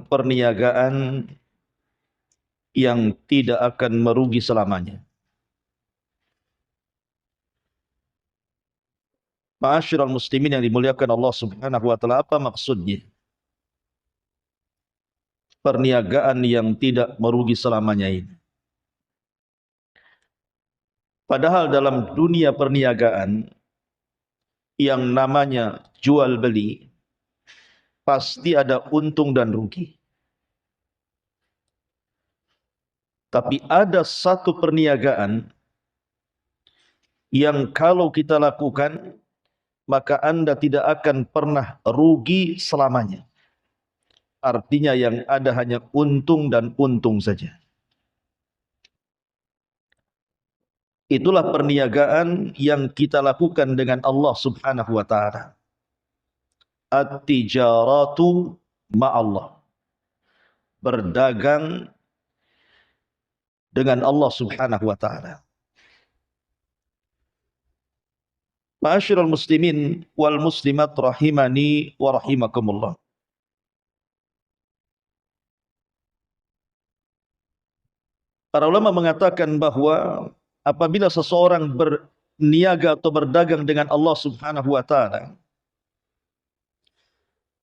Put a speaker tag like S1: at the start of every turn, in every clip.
S1: dalam perniagaan yang tidak akan merugi selamanya. Ma'asyiral muslimin yang dimuliakan Allah Subhanahu wa taala, apa maksudnya? Perniagaan yang tidak merugi selamanya ini. Padahal dalam dunia perniagaan yang namanya jual beli pasti ada untung dan rugi. Tapi ada satu perniagaan yang kalau kita lakukan maka Anda tidak akan pernah rugi selamanya. Artinya yang ada hanya untung dan untung saja. Itulah perniagaan yang kita lakukan dengan Allah Subhanahu wa taala. At-tijaratu ma'allah. Berdagang dengan Allah Subhanahu wa taala. Ma'asyiral muslimin wal muslimat rahimani wa rahimakumullah. Para ulama mengatakan bahwa apabila seseorang berniaga atau berdagang dengan Allah Subhanahu wa taala,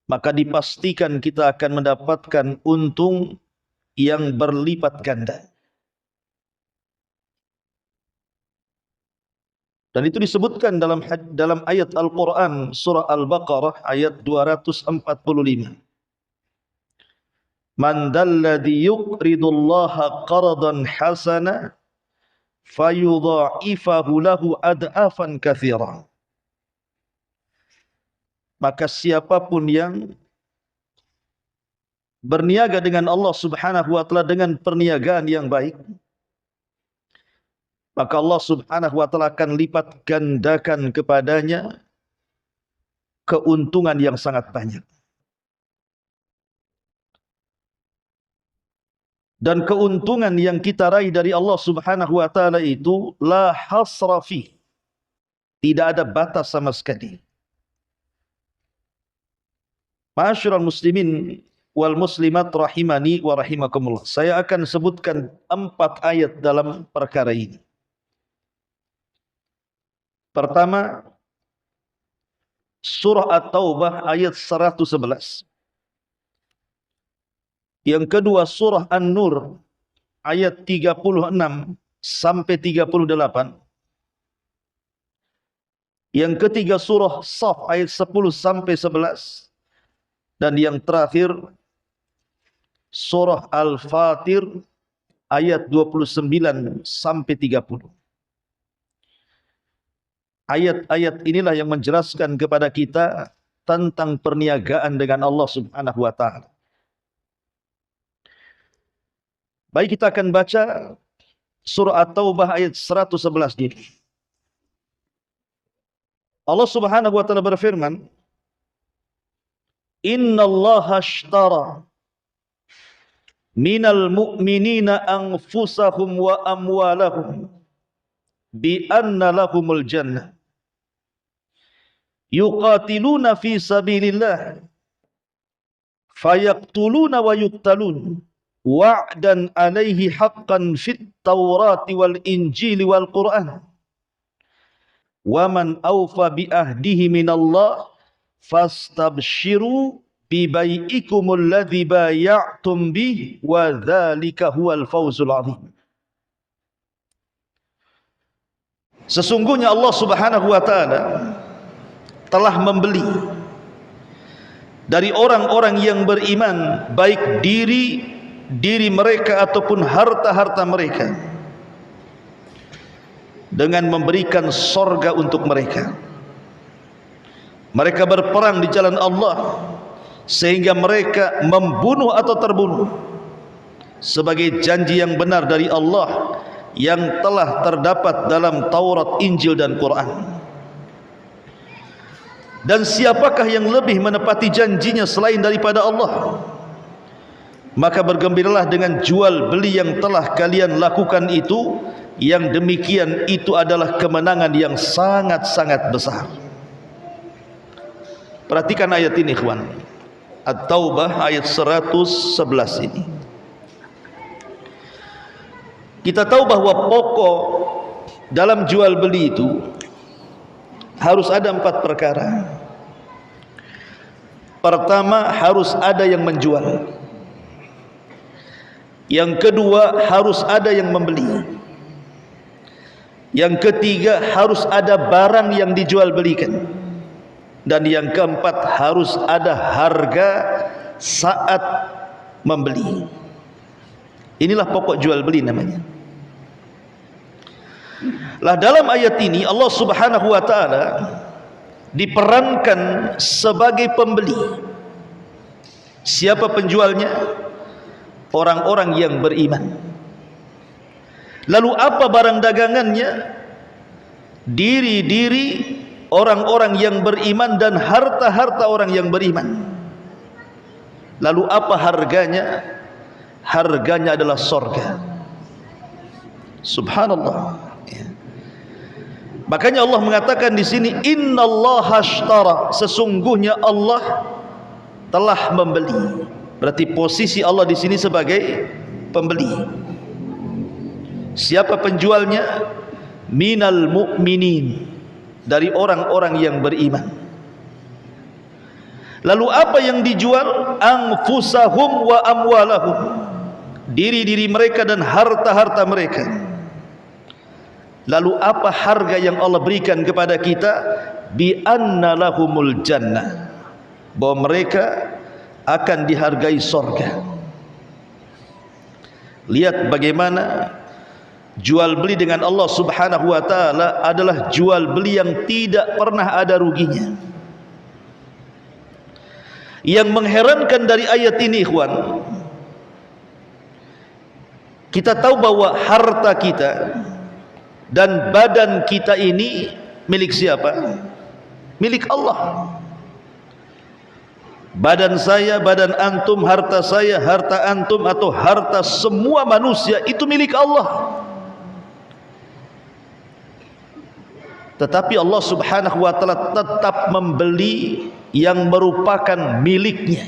S1: maka dipastikan kita akan mendapatkan untung yang berlipat ganda. Dan itu disebutkan dalam ayat Al-Quran surah Al-Baqarah ayat 245. Man dalladhi yuqridullaha qardan hasana fayudha'ifahu lahu ad'afan katsira. Maka siapapun yang berniaga dengan Allah Subhanahu wa taala dengan perniagaan yang baik, maka Allah Subhanahu wa taala akan lipat gandakan kepadanya keuntungan yang sangat banyak. Dan keuntungan yang kita raih dari Allah Subhanahu wa taala itu la hasra fi. Tidak ada batas sama sekali. Ma'asyiral muslimin wal muslimat rahimani wa rahimakumullah. Saya akan sebutkan 4 ayat dalam perkara ini. Pertama, surah At-Taubah ayat 111. Yang kedua, surah An-Nur ayat 36 sampai 38. Yang ketiga, surah Shaf ayat 10 sampai 11. Dan yang terakhir, surah Al-Fatir ayat 29 sampai 30. Ayat-ayat inilah yang menjelaskan kepada kita tentang perniagaan dengan Allah Subhanahu wa taala. Baik, kita akan baca surah At-Taubah ayat 111 ini. Allah Subhanahu wa taala berfirman, "Innallaha ashtara minal mu'minina anfusahum wa amwalahum bi anna lahumul jannah. Yuqatiluna fi sabilillah fayaqtuluna wa yuqtalun. Wa'dan alaihi haqqan fit Taurati wal Injili wal Quran. Wa man awfa bi ahdihi minallah fastabshiru bi bai'ikumul ladzi bay'tum bih wa dzalika huwal fawzul 'adzim." Sesungguhnya Allah Subhanahu wa taala telah membeli dari orang-orang yang beriman baik diri mereka ataupun harta-harta mereka dengan memberikan sorga untuk mereka. Mereka berperang di jalan Allah sehingga mereka membunuh atau terbunuh sebagai janji yang benar dari Allah yang telah terdapat dalam Taurat, Injil dan Quran. Dan siapakah yang lebih menepati janjinya selain daripada Allah? Maka bergembiralah dengan jual beli yang telah kalian lakukan itu, yang demikian itu adalah kemenangan yang sangat-sangat besar. Perhatikan ayat ini, ikhwan. At-Taubah ayat 111 ini. Kita tahu bahwa pokok dalam jual beli itu harus ada 4 perkara. Pertama, harus ada yang menjual. Yang kedua, harus ada yang membeli. Yang ketiga, harus ada barang yang dijual belikan. Dan yang keempat, harus ada harga saat membeli. Inilah pokok jual beli namanya. Lah dalam ayat ini Allah Subhanahu wa taala diperankan sebagai pembeli. Siapa penjualnya? Orang-orang yang beriman. Lalu apa barang dagangannya? Diri-diri orang-orang yang beriman dan harta-harta orang yang beriman. Lalu apa harganya? Harganya adalah surga. Subhanallah. Makanya Allah mengatakan di sini, innallaha ashtara, sesungguhnya Allah telah membeli. Berarti posisi Allah di sini sebagai pembeli. Siapa penjualnya? Minal mu'minin, dari orang-orang yang beriman. Lalu apa yang dijual? Anfusahum wa amwalahum, diri-diri mereka dan harta-harta mereka. Lalu apa harga yang Allah berikan kepada kita? Bi anna lahumul jannah, bahwa mereka akan dihargai surga. Lihat bagaimana jual beli dengan Allah Subhanahu wa taala adalah jual beli yang tidak pernah ada ruginya. Yang mengherankan dari ayat ini, ikhwan, kita tahu bahwa harta kita dan badan kita ini milik siapa? Milik Allah. Badan saya, badan antum, harta saya, harta antum, atau harta semua manusia itu milik Allah. Tetapi Allah Subhanahu wa taala tetap membeli yang merupakan miliknya.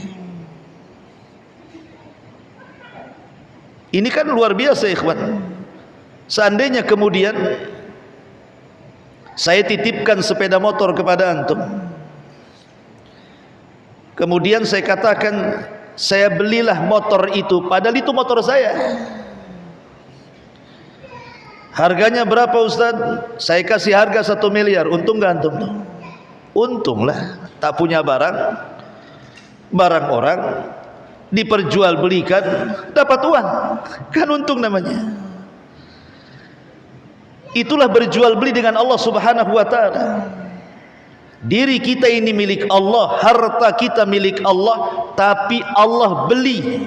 S1: Ini kan luar biasa, ikhwan. Seandainya kemudian saya titipkan sepeda motor kepada antum, kemudian saya katakan saya belilah motor itu, padahal itu motor saya. Harganya berapa Ustaz? Saya kasih harga 1 miliar. Untung gak antum? Untunglah. Tak punya barang, barang orang diperjualbelikan, dapat uang, kan untung namanya. Itulah berjual beli dengan Allah Subhanahu wa taala. Diri kita ini milik Allah, harta kita milik Allah, tapi Allah beli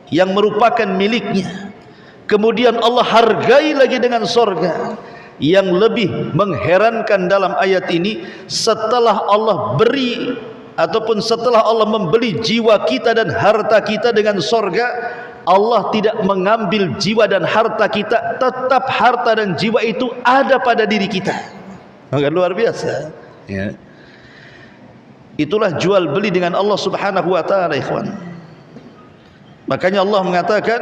S1: yang merupakan miliknya. Kemudian Allah hargai lagi dengan surga. Yang lebih mengherankan dalam ayat ini, setelah Allah beri ataupun setelah Allah membeli jiwa kita dan harta kita dengan surga, Allah tidak mengambil jiwa dan harta kita, tetap harta dan jiwa itu ada pada diri kita. Agak luar biasa, ya. Itulah jual beli dengan Allah Subhanahu wa taala, ikhwan. Makanya Allah mengatakan,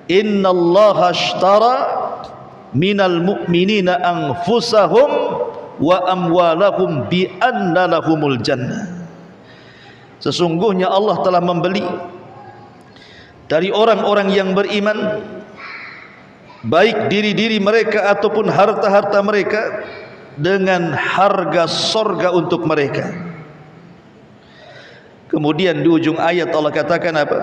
S1: innallaha ashtara minal mu'minina anfusahum wa amwalahum bi anna lahumul jannah. Sesungguhnya Allah telah membeli dari orang-orang yang beriman, baik diri-diri mereka ataupun harta-harta mereka, dengan harga surga untuk mereka. Kemudian di ujung ayat Allah katakan apa?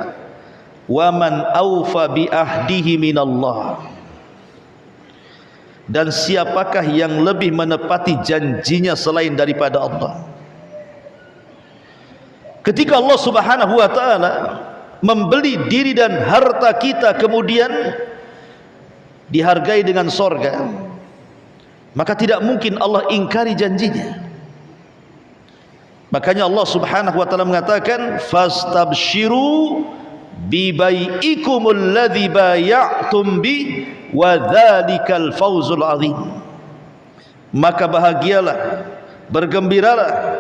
S1: Waman aufa bi ahdihi minallah, dan siapakah yang lebih menepati janjinya selain daripada Allah. Ketika Allah Subhanahu wa taala membeli diri dan harta kita, kemudian dihargai dengan surga, maka tidak mungkin Allah ingkari janjinya. Makanya Allah Subhanahu wa taala mengatakan, fastabshiru bibai'ikumul ladzi bay'tum bi wa dzalikal fawzul azim. Maka bahagialah, bergembiralah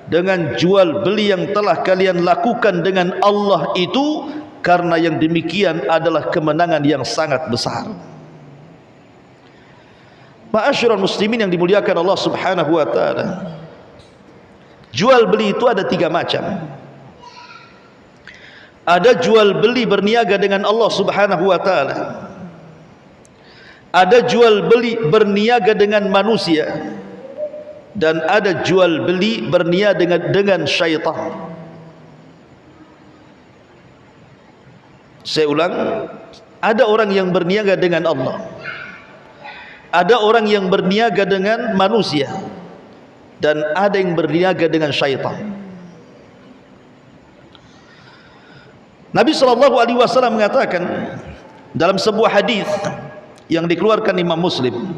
S1: dengan jual beli yang telah kalian lakukan dengan Allah itu, karena yang demikian adalah kemenangan yang sangat besar. Ma'asyiral muslimin yang dimuliakan Allah Subhanahu wa taala, jual beli itu ada 3 macam. Ada jual beli berniaga dengan Allah Subhanahu wa taala. Ada jual beli berniaga dengan manusia, dan ada jual beli berniaga dengan syaitan. Saya ulang, ada orang yang berniaga dengan Allah, ada orang yang berniaga dengan manusia, dan ada yang berniaga dengan syaitan. Nabi SAW mengatakan dalam sebuah hadis yang dikeluarkan Imam Muslim,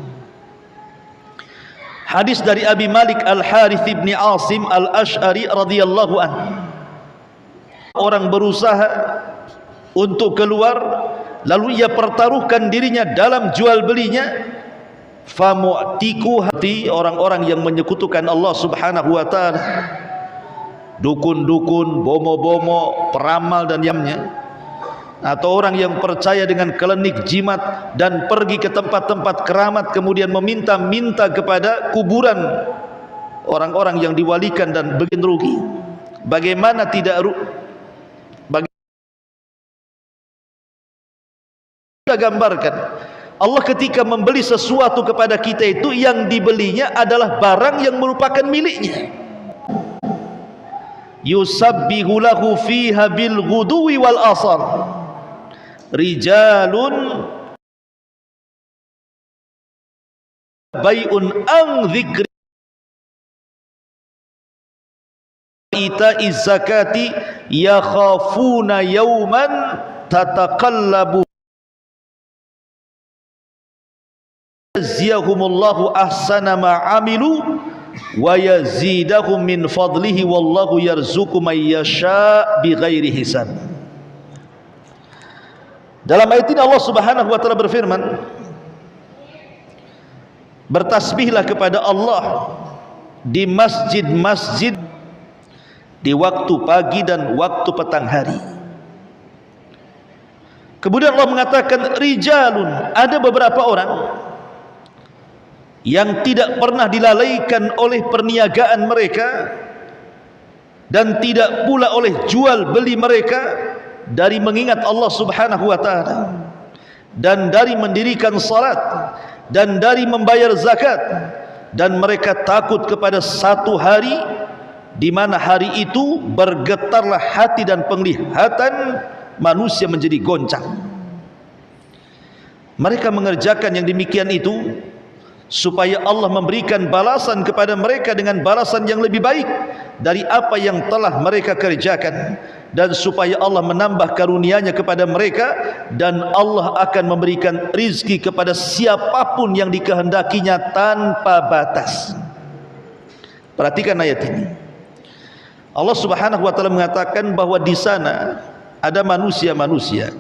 S1: hadis dari Abi Malik Al-Harith ibn Asim Al-Ash'ari radhiyallahu anhu, orang berusaha untuk keluar, lalu ia pertaruhkan dirinya dalam jual belinya, famu'tiku, hati orang-orang yang menyekutukan Allah Subhanahu wa taala, dukun-dukun, bomo-bomo, peramal dan yamnya, atau orang yang percaya dengan klinik jimat dan pergi ke tempat-tempat keramat kemudian meminta-minta kepada kuburan orang-orang yang diwalikan dan bikin rugi. Bagaimana tidak kita gambarkan, Allah ketika membeli sesuatu kepada kita itu, yang dibelinya adalah barang yang merupakan miliknya. Yusabbihu lahu fiha bil ghuduwi wal asar rijalun bai'un an dzikri ita'iz zakati yakhafuna yawman tataqallabu yaziyahumullahu ahsana ma amilu wa yazidahum min fadlihi wallahu yarzuqu man yasha bighairi hisab. Dalam ayat ini Allah Subhanahu wa taala berfirman, bertasbihlah kepada Allah di masjid-masjid di waktu pagi dan waktu petang hari. Kemudian Allah mengatakan rijalun, ada beberapa orang yang tidak pernah dilalaikan oleh perniagaan mereka dan tidak pula oleh jual beli mereka dari mengingat Allah Subhanahu wa taala, dan dari mendirikan salat, dan dari membayar zakat, dan mereka takut kepada satu hari di mana hari itu bergetarlah hati dan penglihatan manusia menjadi goncang. Mereka mengerjakan yang demikian itu supaya Allah memberikan balasan kepada mereka dengan balasan yang lebih baik dari apa yang telah mereka kerjakan, dan supaya Allah menambah karunia-Nya kepada mereka, dan Allah akan memberikan rizki kepada siapapun yang dikehendakinya tanpa batas. Perhatikan ayat ini. Allah Subhanahu wa taala mengatakan bahwa di sana ada manusia-manusia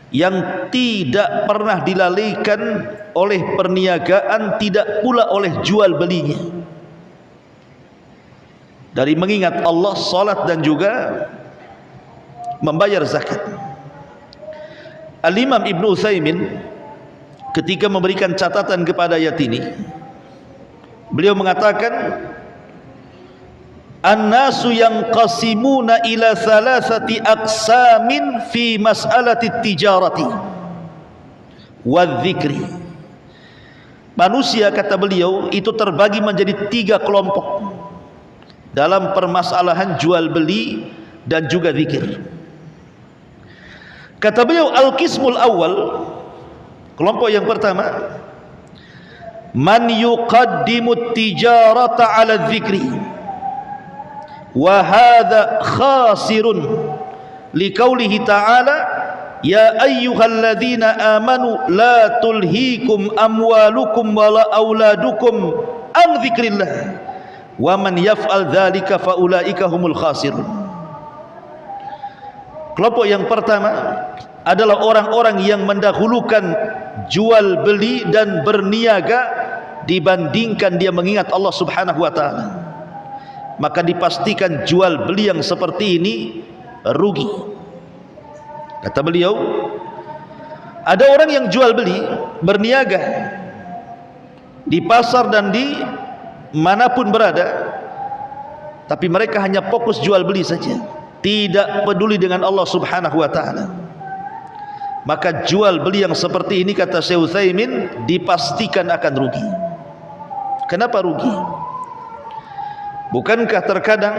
S1: yang tidak pernah dilalaikan oleh perniagaan, tidak pula oleh jual belinya, dari mengingat Allah, salat, dan juga membayar zakat. Al-Imam Ibn Utsaimin ketika memberikan catatan kepada ayat ini, beliau mengatakan an-nasu yanqasimuna ila thalathati aqsamin fi mas'alati tijarati wadh-dhikri. Manusia, kata beliau, itu terbagi menjadi 3 kelompok dalam permasalahan jual beli dan juga zikir. Kata beliau, al-qismul awal, kelompok yang pertama, man yuqaddimu tijarata ala dzikri wa hadza khasirun liqaulihi ta'ala ya ayyuhalladzina amanu la tulhikum amwalukum wala auladukum an dzikrillah wa man yaf'al dzalika faulaika humul khasirun. Kelompok yang pertama adalah orang-orang yang mendahulukan jual beli dan berniaga dibandingkan dia mengingat Allah Subhanahu wa taala. maka dipastikan jual beli yang seperti ini rugi. Kata beliau, ada orang yang jual beli, berniaga di pasar dan di manapun berada, tapi mereka hanya fokus jual beli saja, tidak peduli dengan Allah Subhanahu wa ta'ala. Maka jual beli yang seperti ini, kata Syekh Utsaimin, dipastikan akan rugi. Kenapa rugi? Bukankah terkadang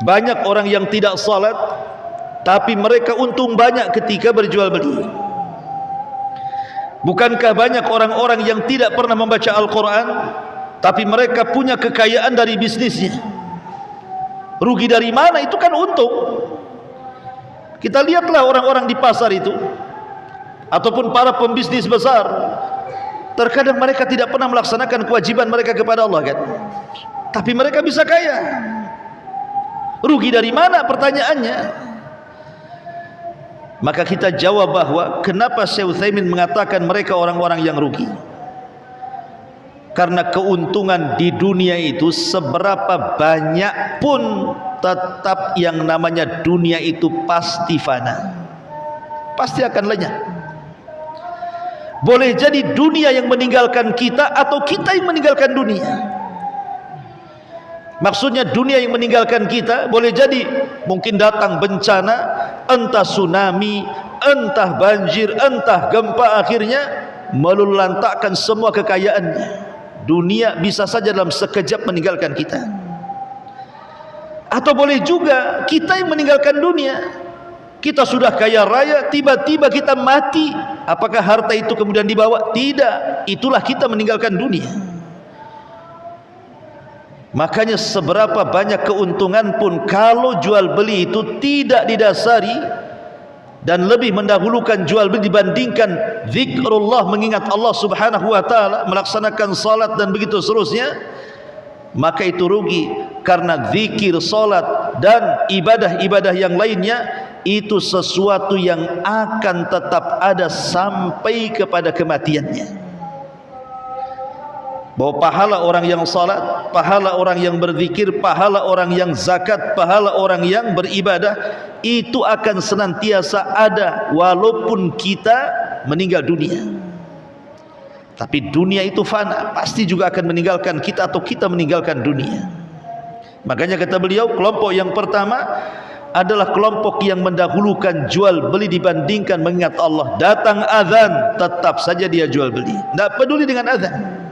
S1: banyak orang yang tidak salat tapi mereka untung banyak ketika berjual beli? Bukankah banyak orang-orang yang tidak pernah membaca Al-Quran tapi mereka punya kekayaan dari bisnisnya? Rugi dari mana? Itu kan untung. Kita lihatlah orang-orang di pasar itu, ataupun para pembisnis besar, terkadang mereka tidak pernah melaksanakan kewajiban mereka kepada Allah kan? Tapi mereka bisa kaya. Rugi dari mana pertanyaannya? Maka kita jawab bahwa kenapa Syekh Utsaimin mengatakan mereka orang-orang yang rugi? Karena keuntungan di dunia itu seberapa banyak pun tetap yang namanya dunia itu pasti fana, pasti akan lenyap. Boleh jadi dunia yang meninggalkan kita atau kita yang meninggalkan dunia. Maksudnya dunia yang meninggalkan kita, boleh jadi mungkin datang bencana, entah tsunami, entah banjir, entah gempa, akhirnya meluluhlantakkan semua kekayaannya. Dunia bisa saja dalam sekejap meninggalkan kita. Atau boleh juga kita yang meninggalkan dunia. Kita sudah kaya raya, tiba-tiba kita mati. Apakah harta itu kemudian dibawa? Tidak. Itulah kita meninggalkan dunia. Makanya seberapa banyak keuntungan pun kalau jual beli itu tidak didasari dan lebih mendahulukan jual beli dibandingkan zikrullah, mengingat Allah Subhanahu wa ta'ala, melaksanakan salat dan begitu seterusnya, maka itu rugi. Karena zikir, salat dan ibadah-ibadah yang lainnya itu sesuatu yang akan tetap ada sampai kepada kematiannya. Bahwa pahala orang yang salat, pahala orang yang berzikir, pahala orang yang zakat, pahala orang yang beribadah itu akan senantiasa ada walaupun kita meninggal dunia. Tapi dunia itu fana, pasti juga akan meninggalkan kita atau kita meninggalkan dunia. Makanya kata beliau, kelompok yang pertama adalah kelompok yang mendahulukan jual beli dibandingkan mengingat Allah. Datang azan, tetap saja dia jual beli, tidak peduli dengan azan.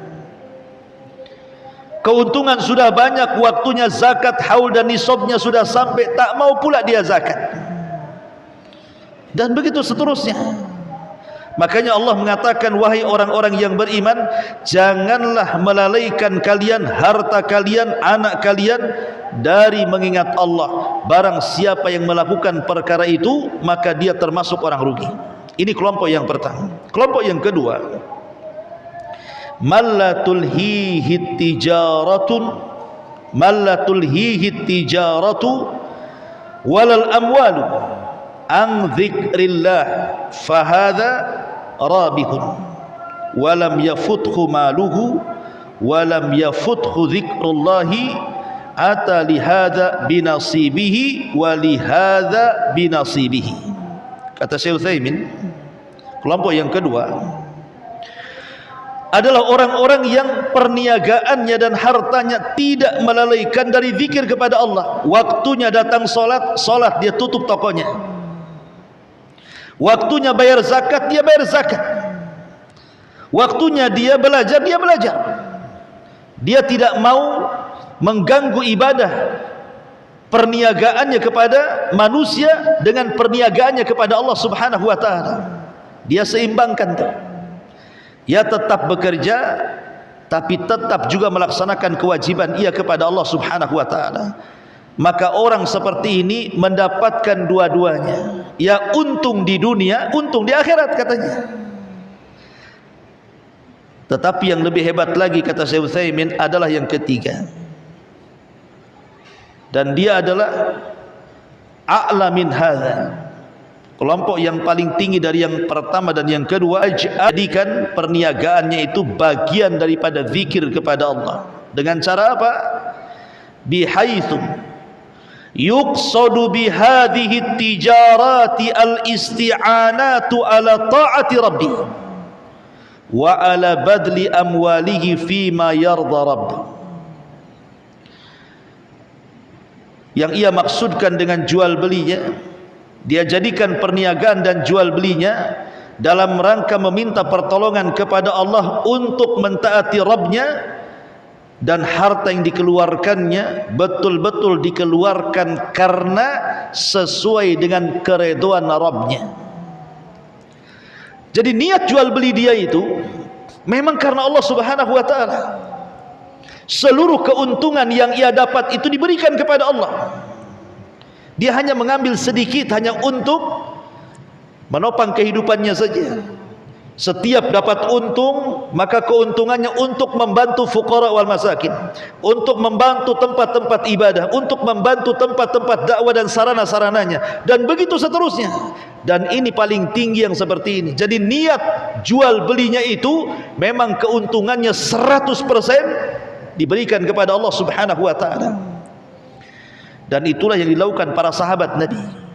S1: Keuntungan sudah banyak, waktunya zakat haul dan nisabnya sudah sampai, tak mau pula dia zakat. Dan begitu seterusnya. Makanya Allah mengatakan, wahai orang-orang yang beriman, janganlah melalaikan kalian harta kalian, anak kalian dari mengingat Allah. Barang siapa yang melakukan perkara itu, maka dia termasuk orang rugi. Ini kelompok yang pertama. Kelompok yang kedua, mallatul hihi tijaratu walal amwalu an dzikrillah fahadha rabihun walam yafuthu maluhu walam yafuthu dzikrullahi ata lihadha binasibihi walihadha binasibihi. Kata Syekh Utsaimin, kelompok yang kedua adalah orang-orang yang perniagaannya dan hartanya tidak melalaikan dari zikir kepada Allah. Waktunya datang solat, solat, dia tutup tokonya. Waktunya bayar zakat, dia bayar zakat. Waktunya dia belajar, dia belajar. Dia tidak mau mengganggu ibadah perniagaannya kepada manusia dengan perniagaannya kepada Allah Subhanahu wa ta'ala. Dia seimbangkan tuh. Ya tetap bekerja, tapi tetap juga melaksanakan kewajiban ia kepada Allah Subhanahu wa ta'ala. Maka orang seperti ini mendapatkan dua-duanya. Ya untung di dunia, untung di akhirat katanya. Tetapi yang lebih hebat lagi, kata Syekh Utsaimin, adalah yang ketiga. Dan dia adalah a'la min hadza. Kelompok yang paling tinggi dari yang pertama dan yang kedua, jadikan perniagaannya itu bagian daripada zikir kepada Allah. Dengan cara apa? bihaitsu yuqsadu bihadhihi tijarati al-isti'anatu ala ta'ati rabbih wa ala badli amwalihi fima yarda rabbih. Yang ia maksudkan dengan jual belinya, dia jadikan perniagaan dan jual belinya dalam rangka meminta pertolongan kepada Allah untuk mentaati Rabbnya, dan harta yang dikeluarkannya betul-betul dikeluarkan karena sesuai dengan keridhaan Rabbnya. Jadi niat jual beli dia itu memang karena Allah Subhanahu wa ta'ala. Seluruh keuntungan yang ia dapat itu diberikan kepada Allah. Dia hanya mengambil sedikit hanya untuk menopang kehidupannya saja. Setiap dapat untung, maka keuntungannya untuk membantu fuqara wal masakin, untuk membantu tempat-tempat ibadah, untuk membantu tempat-tempat dakwah dan sarana-sarananya, dan begitu seterusnya. Dan ini paling tinggi yang seperti ini. Jadi niat jual belinya itu memang keuntungannya 100% diberikan kepada Allah Subhanahu wa ta'ala. Dan itulah yang dilakukan para sahabat Nabi.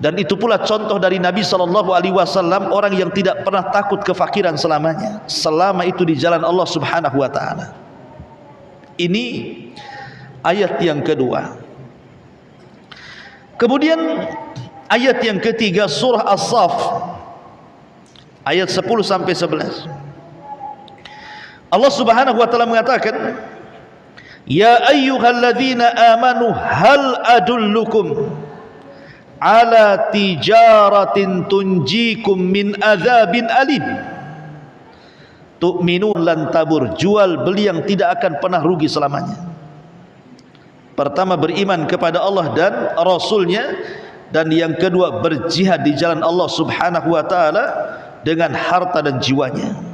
S1: Dan itu pula contoh dari Nabi SAW, orang yang tidak pernah takut kefakiran selamanya, selama itu di jalan Allah Subhanahu wa ta'ala. Ini ayat yang kedua. Kemudian ayat yang ketiga, surah As-Saff ayat 10 sampai 11. Allah Subhanahu wa ta'ala mengatakan, ya ayyuhalladzina amanu hal adullukum ala tijaratin tunjikum min adzabin alim. Tu'minun lan tabur, jual beli yang tidak akan pernah rugi selamanya. Pertama, beriman kepada Allah dan Rasulnya, dan yang kedua berjihad di jalan Allah Subhanahu wa ta'ala dengan harta dan jiwanya.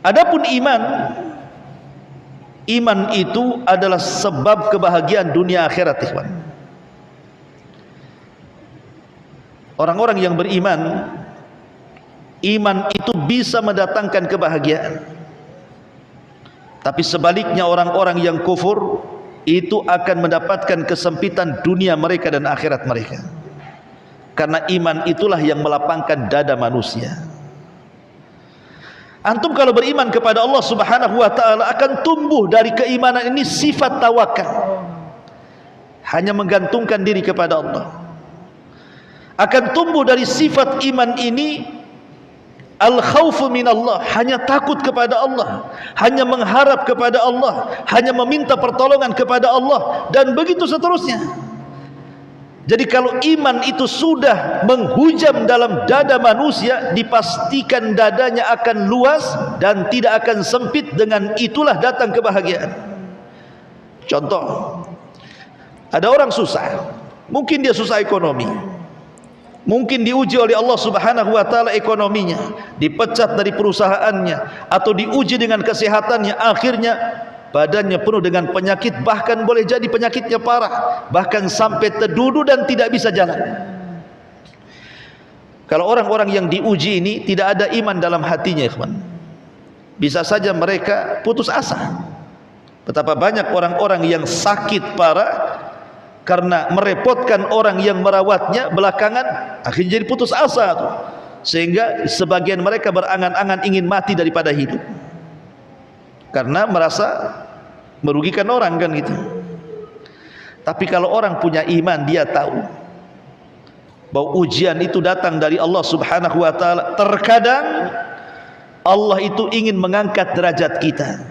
S1: Adapun iman, iman itu adalah sebab kebahagiaan dunia akhirat, ikhwan. Orang-orang yang beriman, iman itu bisa mendatangkan kebahagiaan. Tapi sebaliknya orang-orang yang kufur itu akan mendapatkan kesempitan dunia mereka dan akhirat mereka. Karena iman itulah yang melapangkan dada manusia. Antum kalau beriman kepada Allah Subhanahu wa ta'ala, akan tumbuh dari keimanan ini sifat tawakal, hanya menggantungkan diri kepada Allah. Akan tumbuh dari sifat iman ini al-khawfu minallah, hanya takut kepada Allah, hanya mengharap kepada Allah, hanya meminta pertolongan kepada Allah, dan begitu seterusnya. Jadi kalau iman itu sudah menghujam dalam dada manusia, dipastikan dadanya akan luas dan tidak akan sempit. Dengan itulah datang kebahagiaan. Contoh, ada orang susah, mungkin dia susah ekonomi, mungkin diuji oleh Allah Subhanahu wa ta'ala ekonominya, dipecat dari perusahaannya, atau diuji dengan kesehatannya, akhirnya badannya penuh dengan penyakit, bahkan boleh jadi penyakitnya parah, bahkan sampai terduduk dan tidak bisa jalan. Kalau orang-orang yang diuji ini tidak ada iman dalam hatinya, ikhwan, bisa saja mereka putus asa. Betapa banyak orang-orang yang sakit parah karena merepotkan orang yang merawatnya, belakangan akhirnya jadi putus asa tuh. Sehingga sebagian mereka berangan-angan ingin mati daripada hidup, karena merasa merugikan orang, kan gitu. Tapi kalau orang punya iman, dia tahu bahwa ujian itu datang dari Allah Subhanahu wa ta'ala. Terkadang Allah itu ingin mengangkat derajat kita,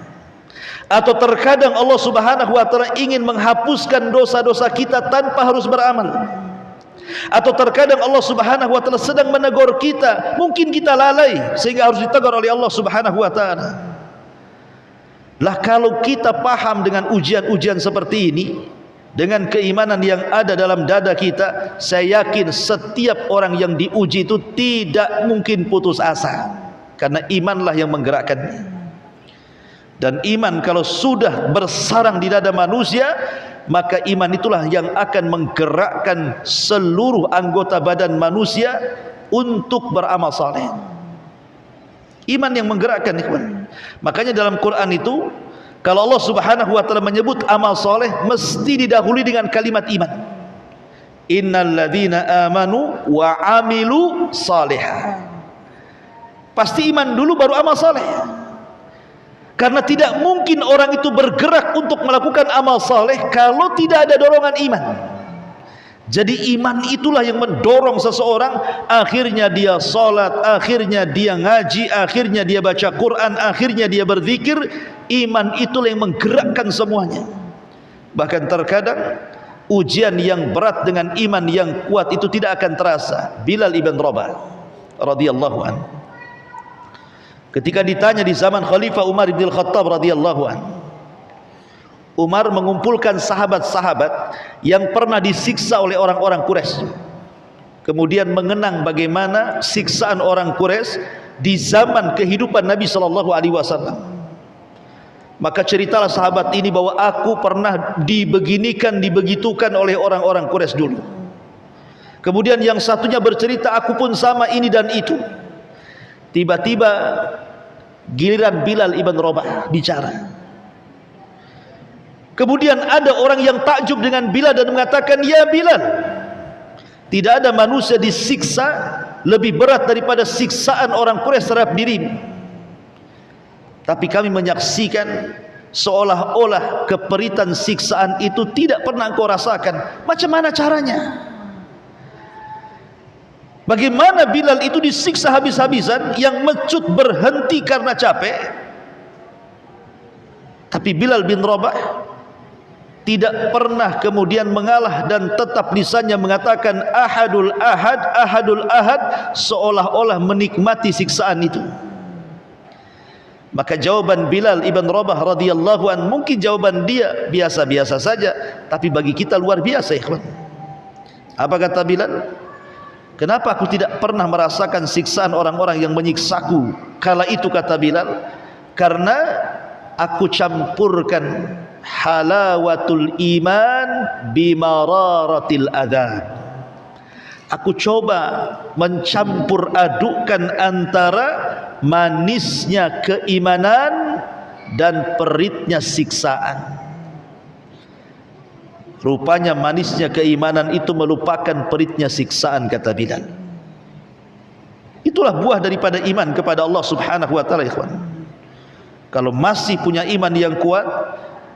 S1: atau terkadang Allah Subhanahu wa ta'ala ingin menghapuskan dosa-dosa kita tanpa harus beramal, atau terkadang Allah Subhanahu wa ta'ala sedang menegur kita, mungkin kita lalai sehingga harus ditegur oleh Allah Subhanahu wa ta'ala. Lah kalau kita paham dengan ujian-ujian seperti ini, dengan keimanan yang ada dalam dada kita, saya yakin setiap orang yang diuji itu tidak mungkin putus asa, karena imanlah yang menggerakkannya. Dan iman kalau sudah bersarang di dada manusia, maka iman itulah yang akan menggerakkan seluruh anggota badan manusia untuk beramal saleh. Iman yang menggerakkan, ikhwan. Makanya dalam Quran itu, Kalau Allah Subhanahu wa taala menyebut amal soleh, mesti didahului dengan kalimat iman. Innal ladzina amanu wa amilu salihah. Pasti iman dulu baru amal soleh. Karena tidak mungkin orang itu bergerak untuk melakukan amal soleh kalau tidak ada dorongan iman. Jadi iman itulah yang mendorong seseorang, akhirnya dia salat, akhirnya dia ngaji, akhirnya dia baca Quran, akhirnya dia berzikir. Iman itulah yang menggerakkan semuanya. Bahkan terkadang ujian yang berat dengan iman yang kuat itu tidak akan terasa. Bilal ibn Rabah radhiyallahu anhu, ketika ditanya di zaman Khalifah Umar bin Khattab radhiyallahu anhu, Umar mengumpulkan sahabat-sahabat yang pernah disiksa oleh orang-orang Quraisy, kemudian mengenang bagaimana siksaan orang Quraisy di zaman kehidupan Nabi sallallahu alaihi wasallam. Maka ceritalah sahabat ini bahwa aku pernah dibeginikan, dibegitukan oleh orang-orang Quraisy dulu. Kemudian yang satunya bercerita, aku pun sama ini dan itu. Tiba-tiba giliran Bilal ibn Rabah bicara. Kemudian ada orang yang takjub dengan Bilal dan mengatakan, ya Bilal, tidak ada manusia disiksa lebih berat daripada siksaan orang Quraisy terhadap dirimu. Tapi kami menyaksikan seolah-olah keperitan siksaan itu tidak pernah engkau rasakan. Macam mana caranya? Bagaimana Bilal itu disiksa habis-habisan, yang mecut berhenti karena capek, tapi Bilal bin Rabah tidak pernah kemudian mengalah dan tetap lisannya mengatakan ahadul ahad, ahadul ahad, seolah-olah menikmati siksaan itu. Maka jawaban Bilal ibn Rabah radhiyallahu an, mungkin jawaban dia biasa-biasa saja, tapi bagi kita luar biasa, ikhwan. Apa kata Bilal? Kenapa aku tidak pernah merasakan siksaan orang-orang yang menyiksaku kala itu, kata Bilal? Karena aku campurkan halawatul iman bimararatil adzab. Aku coba mencampur adukkan antara manisnya keimanan dan peritnya siksaan. Rupanya manisnya keimanan itu melupakan peritnya siksaan, kata Bilal. Itulah buah daripada iman kepada Allah Subhanahu wa taala, ikhwan. Kalau masih punya iman yang kuat,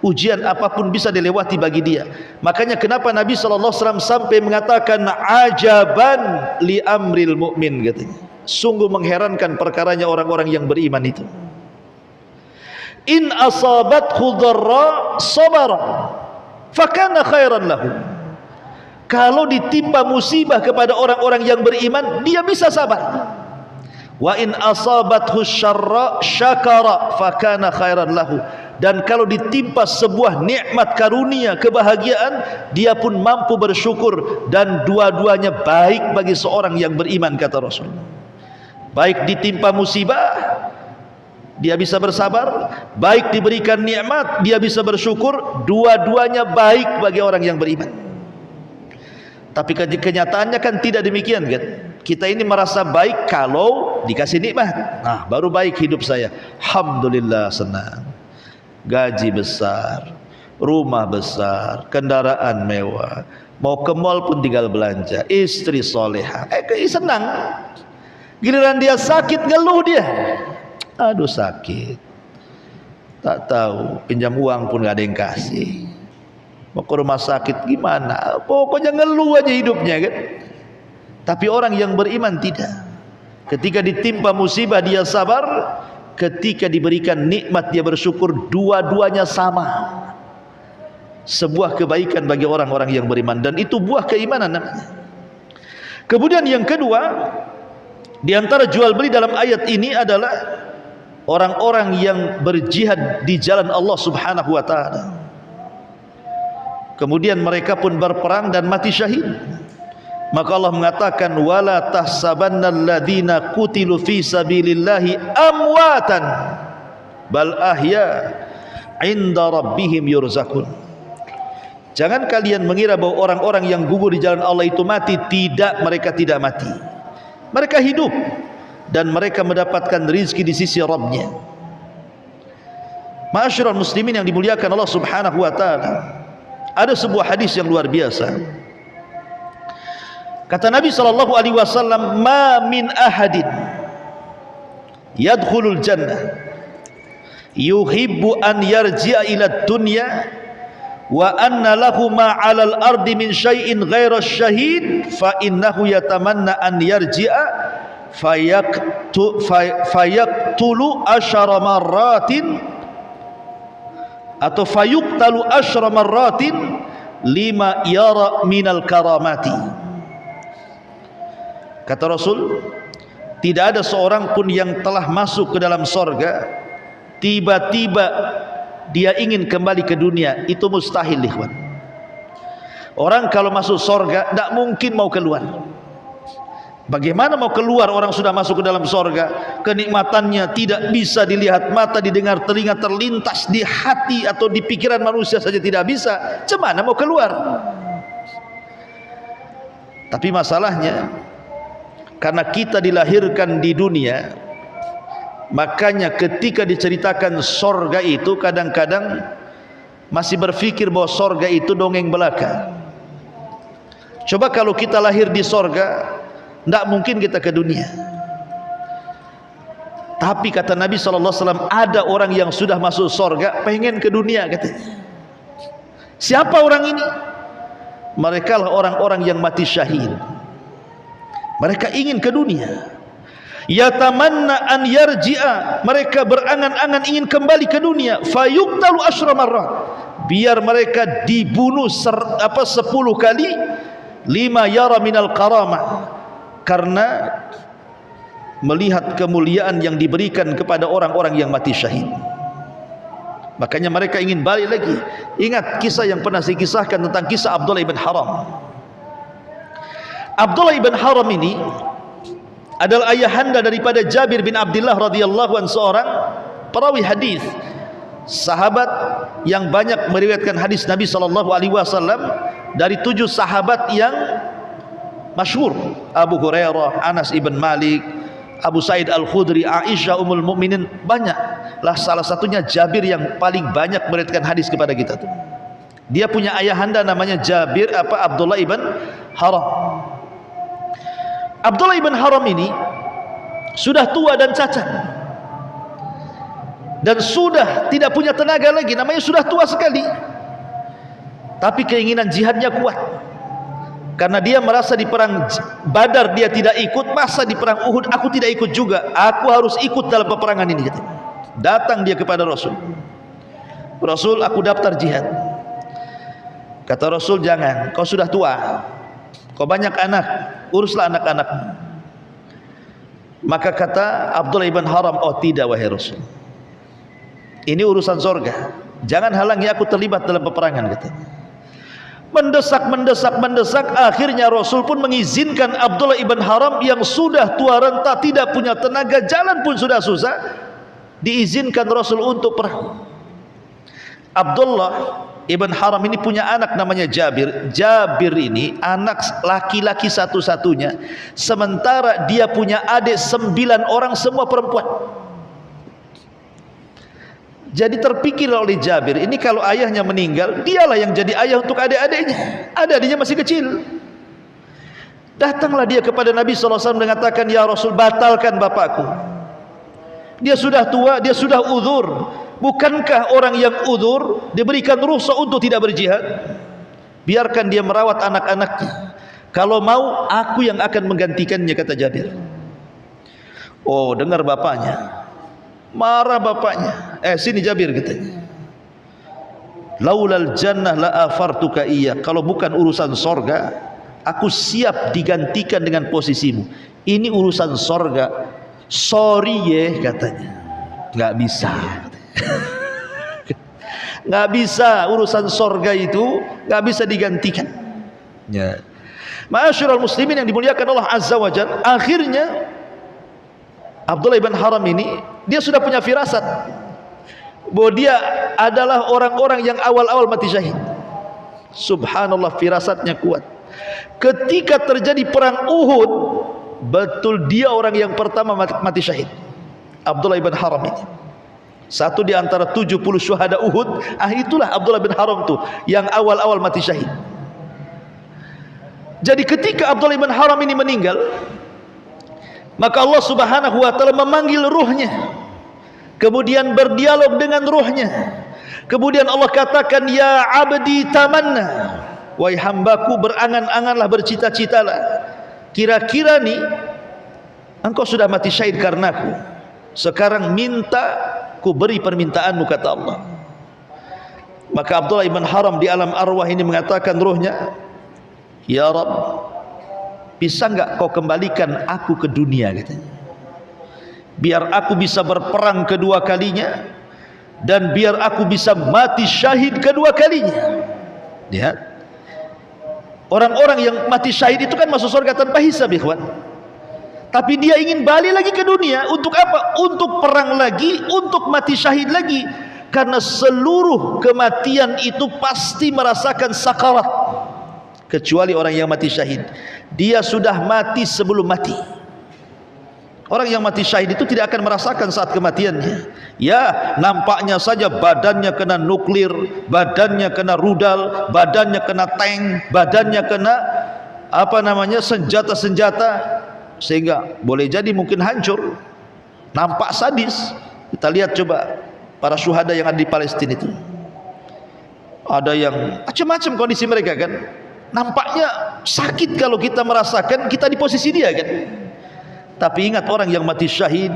S1: ujian apapun bisa dilewati bagi dia. Makanya kenapa Nabi SAW sampai mengatakan ajaban li amril mu'min, katanya. Sungguh mengherankan perkaranya orang-orang yang beriman itu. In asabathu dharra sabara fakana khairan lahu. Kalau ditimpa musibah kepada orang-orang yang beriman, dia bisa sabar. Wa in asabathu syarra syakara fakana khairan lahu. Dan kalau ditimpa sebuah nikmat karunia, kebahagiaan, dia pun mampu bersyukur, dan dua-duanya baik bagi seorang yang beriman, kata Rasul. Baik ditimpa musibah, dia bisa bersabar. Baik diberikan nikmat, dia bisa bersyukur. Dua-duanya baik bagi orang yang beriman. Tapi kenyataannya kan tidak demikian, kan? Kita ini merasa baik kalau dikasih nikmat. Nah, baru baik hidup saya. Alhamdulillah, senang. Gaji besar, rumah besar, kendaraan mewah, mau ke mall pun tinggal belanja, istri solehah, senang. Giliran dia sakit, ngeluh dia. Aduh sakit, tak tahu, pinjam uang pun gak ada yang kasih. Mau ke rumah sakit gimana? Pokoknya ngeluh aja hidupnya, kan? Tapi orang yang beriman tidak. Ketika ditimpa musibah dia sabar, ketika diberikan nikmat dia bersyukur. Dua-duanya sama. Sebuah kebaikan bagi orang-orang yang beriman, dan itu buah keimanan namanya. Kemudian yang kedua, di antara jual beli dalam ayat ini adalah orang-orang yang berjihad di jalan Allah Subhanahu wa taala. Kemudian mereka pun berperang dan mati syahid. Maka Allah mengatakan wala tahsabannal ladzina qutilu fi sabilillahi amwatan bal ahya 'inda rabbihim yurzakun. Jangan kalian mengira bahwa orang-orang yang gugur di jalan Allah itu mati. Tidak, mereka tidak mati. Mereka hidup dan mereka mendapatkan rizki di sisi Rabbnya. Ma'asyiral muslimin yang dimuliakan Allah Subhanahu wa taala, ada sebuah hadis yang luar biasa. Kata Nabi sallallahu alaihi wasallam, "Ma min ahadin yadkhulul jannah yuhibbu an yarji'a ila dunya wa anna lahu ma 'alal ardi min syai'in ghaira syahid fa innahu yatamanna an yarji'a fayaqtulu asyara marratin atau fayuqtalu asyara marratin lima yara minal karamati." Kata Rasul, tidak ada seorang pun yang telah masuk ke dalam sorga tiba-tiba dia ingin kembali ke dunia. Itu mustahil, ikhwan. Orang kalau masuk sorga tidak mungkin mau keluar. Bagaimana mau keluar orang sudah masuk ke dalam sorga? Kenikmatannya tidak bisa dilihat mata, didengar telinga, terlintas di hati atau di pikiran manusia saja tidak bisa. Cemana mau keluar? Tapi masalahnya, karena kita dilahirkan di dunia, makanya ketika diceritakan sorga itu kadang-kadang masih berpikir bahwa sorga itu dongeng belaka. Coba kalau kita lahir di sorga, tidak mungkin kita ke dunia. Tapi kata Nabi SAW, ada orang yang sudah masuk sorga pengen ke dunia katanya. Siapa orang ini? Mereka lah orang-orang yang mati syahid. Mereka ingin ke dunia. Yatamanna an yarji'a, mereka berangan-angan ingin kembali ke dunia. Fayuqtalu asyra marrat, biar mereka dibunuh 10 kali. Lima yara minal karamah, karena melihat kemuliaan yang diberikan kepada orang-orang yang mati syahid. Makanya mereka ingin balik lagi. Ingat kisah yang pernah saya kisahkan tentang kisah Abdullah ibn Haram. Abdullah ibn Haram ini adalah ayahanda daripada Jabir bin Abdullah radhiyallahu anhu, seorang perawi hadis, sahabat yang banyak meriwayatkan hadis Nabi sallallahu alaihi wasallam. Dari 7 sahabat yang masyhur, Abu Hurairah, Anas ibn Malik, Abu Sa'id Al-Khudri, Aisyah Ummul Mukminin, banyak lah. Salah satunya Jabir yang paling banyak meriwayatkan hadis kepada kita tuh. Dia punya ayahanda namanya Jabir Abdullah ibn Haram. Abdullah ibn Haram ini sudah tua dan cacat, dan sudah tidak punya tenaga lagi, namanya sudah tua sekali. Tapi keinginan jihadnya kuat, karena dia merasa di perang Badar dia tidak ikut, masa di perang Uhud aku tidak ikut juga, aku harus ikut dalam peperangan ini. Datang dia kepada Rasul, Rasul, aku daftar jihad. Kata Rasul, jangan, kau sudah tua, kau banyak anak, uruslah anak-anak. Maka kata Abdullah ibn Haram, oh tidak wahai Rasul, ini urusan sorga, jangan halangi aku terlibat dalam peperangan. Katanya. Mendesak, akhirnya Rasul pun mengizinkan Abdullah ibn Haram yang sudah tua renta, tidak punya tenaga, jalan pun sudah susah, diizinkan Rasul untuk perang. Abdullah ibn Haram ini punya anak namanya Jabir. Jabir ini anak laki-laki satu-satunya, sementara dia punya adik 9 orang, semua perempuan. Jadi terpikir oleh Jabir, ini kalau ayahnya meninggal, dialah yang jadi ayah untuk adik-adiknya. Adik-adiknya masih kecil. Datanglah dia kepada Nabi SAW mengatakan, ya Rasul, batalkan bapakku. Dia sudah tua, dia sudah uzur. Bukankah orang yang uzur diberikan rukhsah untuk tidak berjihad? Biarkan dia merawat anak-anaknya. Kalau mau, aku yang akan menggantikannya, kata Jabir. Oh, dengar bapaknya. Marah bapaknya. Sini Jabir, katanya. Laulal jannah la afartuka iya. Kalau bukan urusan sorga, aku siap digantikan dengan posisimu. Ini urusan sorga. Sorry ya, katanya. Nggak bisa. Nggak bisa, urusan sorga itu nggak bisa digantikan. Ya. Ma'asyiral muslimin yang dimuliakan Allah Azza wa Jalla, akhirnya Abdullah ibn Haram ini dia sudah punya firasat bahwa dia adalah orang-orang yang awal-awal mati syahid. Subhanallah, firasatnya kuat. Ketika terjadi perang Uhud, betul dia orang yang pertama mati syahid, Abdullah ibn Haram ini. Satu di antara 70 syuhada Uhud. Itulah Abdullah bin Haram tuh yang awal-awal mati syahid. Jadi ketika Abdullah bin Haram ini meninggal, maka Allah Subhanahu wa taala memanggil ruhnya, kemudian berdialog dengan ruhnya. Kemudian Allah katakan, ya abdi tamanna, wahai hambaku berangan-anganlah, bercita-citalah, kira-kira nih engkau sudah mati syahid karenaku, sekarang minta ku beri permintaanmu, kata Allah. Maka Abdullah bin Haram di alam arwah ini mengatakan ruhnya, ya Rabb, bisa enggak kau kembalikan aku ke dunia, katanya, biar aku bisa berperang kedua kalinya, dan biar aku bisa mati syahid kedua kalinya. Lihat, orang-orang yang mati syahid itu kan masuk surga tanpa hisab, ikhwan. Tapi dia ingin balik lagi ke dunia. Untuk apa? Untuk perang lagi, untuk mati syahid lagi. Karena seluruh kematian itu pasti merasakan sakarat, kecuali orang yang mati syahid. Dia sudah mati sebelum mati. Orang yang mati syahid itu tidak akan merasakan saat kematiannya. Ya, nampaknya saja badannya kena nuklir, badannya kena rudal, badannya kena tank, badannya kena senjata-senjata, sehingga boleh jadi mungkin hancur, nampak sadis. Kita lihat coba para syuhada yang ada di Palestina itu, ada yang macam-macam kondisi mereka kan, nampaknya sakit kalau kita merasakan kita di posisi dia kan. Tapi ingat, orang yang mati syahid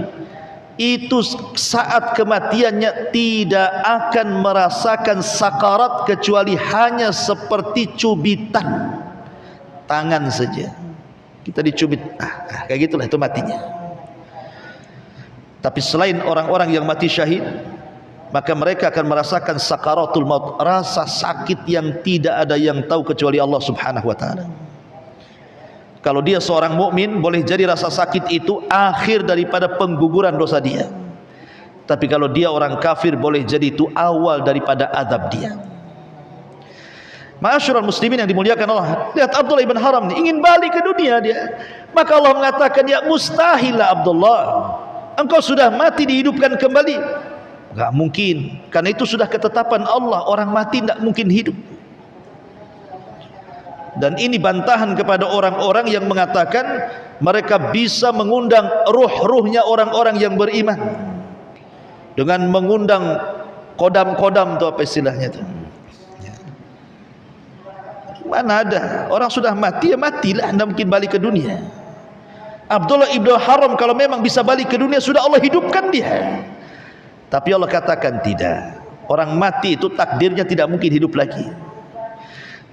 S1: itu saat kematiannya tidak akan merasakan sakarat, kecuali hanya seperti cubitan tangan saja. Kita dicubit, kayak gitulah itu matinya. Tapi selain orang-orang yang mati syahid, maka mereka akan merasakan sakaratul maut, rasa sakit yang tidak ada yang tahu kecuali Allah Subhanahu wa taala. Kalau dia seorang mukmin, boleh jadi rasa sakit itu akhir daripada pengguguran dosa dia. Tapi kalau dia orang kafir, boleh jadi itu awal daripada azab dia. Ma'asyiral muslimin yang dimuliakan Allah, lihat Abdullah ibn Haram ini ingin balik ke dunia dia. Maka Allah mengatakan, ya mustahil Abdullah, engkau sudah mati dihidupkan kembali. Enggak mungkin, karena itu sudah ketetapan Allah, orang mati tidak mungkin hidup. Dan ini bantahan kepada orang-orang yang mengatakan mereka bisa mengundang ruh-ruhnya orang-orang yang beriman dengan mengundang kodam-kodam itu, apa istilahnya itu. Mana ada, orang sudah mati ya matilah, tidak mungkin balik ke dunia. Abdullah ibn Haram kalau memang bisa balik ke dunia, sudah Allah hidupkan dia. Tapi Allah katakan tidak, orang mati itu takdirnya tidak mungkin hidup lagi.